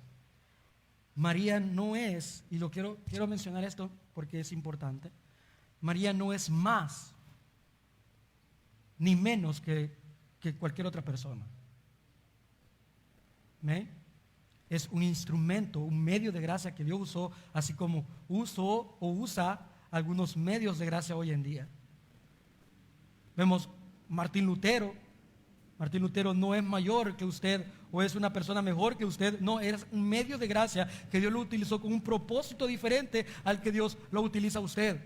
María no es, y quiero mencionar esto porque es importante. María no es más ni menos que cualquier otra persona. ¿Me? Es un instrumento, un medio de gracia que Dios usó, así como usó o usa algunos medios de gracia hoy en día. Vemos Martín Lutero. Martín Lutero no es mayor que usted o es una persona mejor que usted. No, es un medio de gracia que Dios lo utilizó con un propósito diferente al que Dios lo utiliza a usted.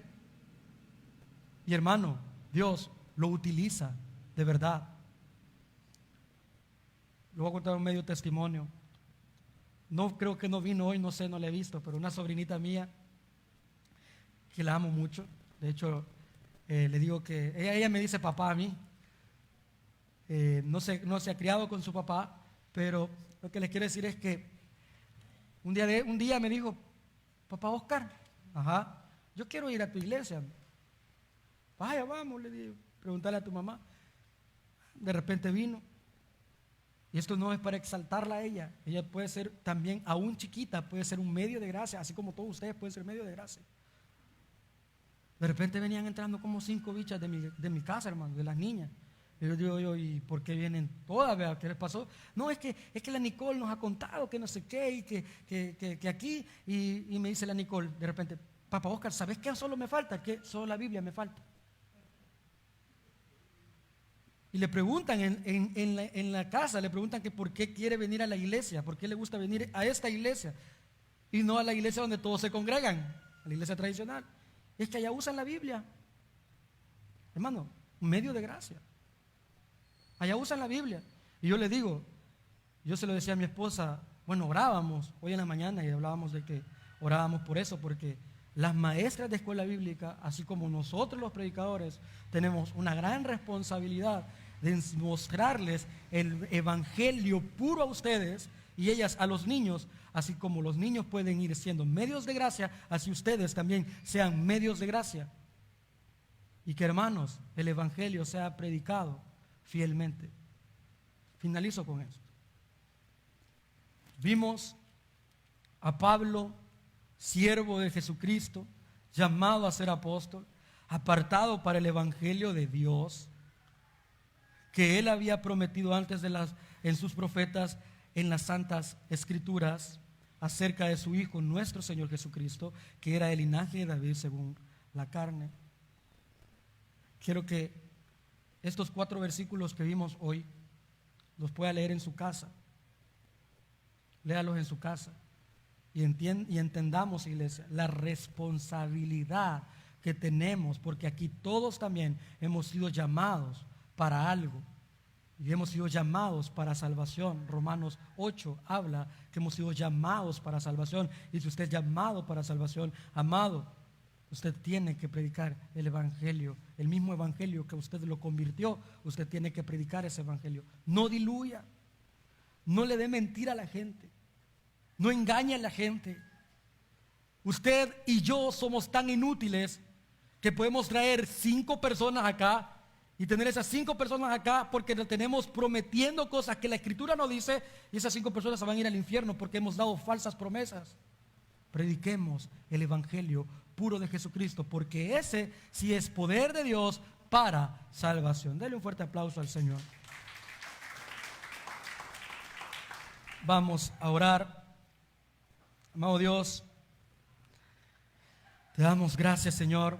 Y hermano, Dios lo utiliza de verdad. Le voy a contar un medio testimonio. No, creo que no vino hoy, no sé, no la he visto, pero una sobrinita mía que la amo mucho. De hecho, le digo que ella me dice papá a mí. No se ha criado con su papá, pero lo que les quiero decir es que un día me dijo: papá Oscar, yo quiero ir a tu iglesia. Vaya, vamos, le digo, pregúntale a tu mamá. De repente vino. Y esto no es para exaltarla a ella. Ella puede ser también, aún chiquita, puede ser un medio de gracia, así como todos ustedes pueden ser medio de gracia. De repente venían entrando como 5 bichas de mi casa, hermano, de las niñas. Y yo digo, ¿y por qué vienen todas? Vea, ¿qué les pasó? No, es que la Nicole nos ha contado que no sé qué y que aquí. Y me dice la Nicole, de repente, papá Oscar, ¿sabes qué solo me falta? Que solo la Biblia me falta. Y le preguntan en la casa, le preguntan que por qué quiere venir a la iglesia, por qué le gusta venir a esta iglesia y no a la iglesia donde todos se congregan, a la iglesia tradicional. Es que allá usan la Biblia, hermano, un medio de gracia. Allá usan la Biblia. Y yo le digo, yo se lo decía a mi esposa, bueno, orábamos hoy en la mañana y hablábamos de que orábamos por eso, porque las maestras de escuela bíblica, así como nosotros los predicadores, tenemos una gran responsabilidad de mostrarles el evangelio puro a ustedes y ellas a los niños, así como los niños pueden ir siendo medios de gracia, así ustedes también sean medios de gracia. Y que, hermanos, el evangelio sea predicado fielmente. Finalizo con esto. Vimos a Pablo, siervo de Jesucristo, llamado a ser apóstol, apartado para el evangelio de Dios, que él había prometido antes en sus profetas, en las santas escrituras, acerca de su Hijo, nuestro Señor Jesucristo, que era el linaje de David según la carne. Quiero que estos 4 versículos que vimos hoy los pueda leer en su casa. Léalos en su casa y entendamos, iglesia, la responsabilidad que tenemos, porque aquí todos también hemos sido llamados para algo y hemos sido llamados para salvación. Romanos 8 habla que hemos sido llamados para salvación, y si usted es llamado para salvación, amado, usted tiene que predicar el evangelio, el mismo evangelio que usted lo convirtió. Usted tiene que predicar ese evangelio. No diluya, no le dé mentira a la gente, no engañe a la gente. Usted y yo somos tan inútiles que podemos traer 5 personas acá y tener esas 5 personas acá porque le tenemos prometiendo cosas que la Escritura no dice, y esas 5 personas se van a ir al infierno porque hemos dado falsas promesas. Prediquemos el evangelio puro de Jesucristo, porque ese sí es poder de Dios para salvación. Dele un fuerte aplauso al Señor. Vamos a orar. Amado Dios, te damos gracias, Señor,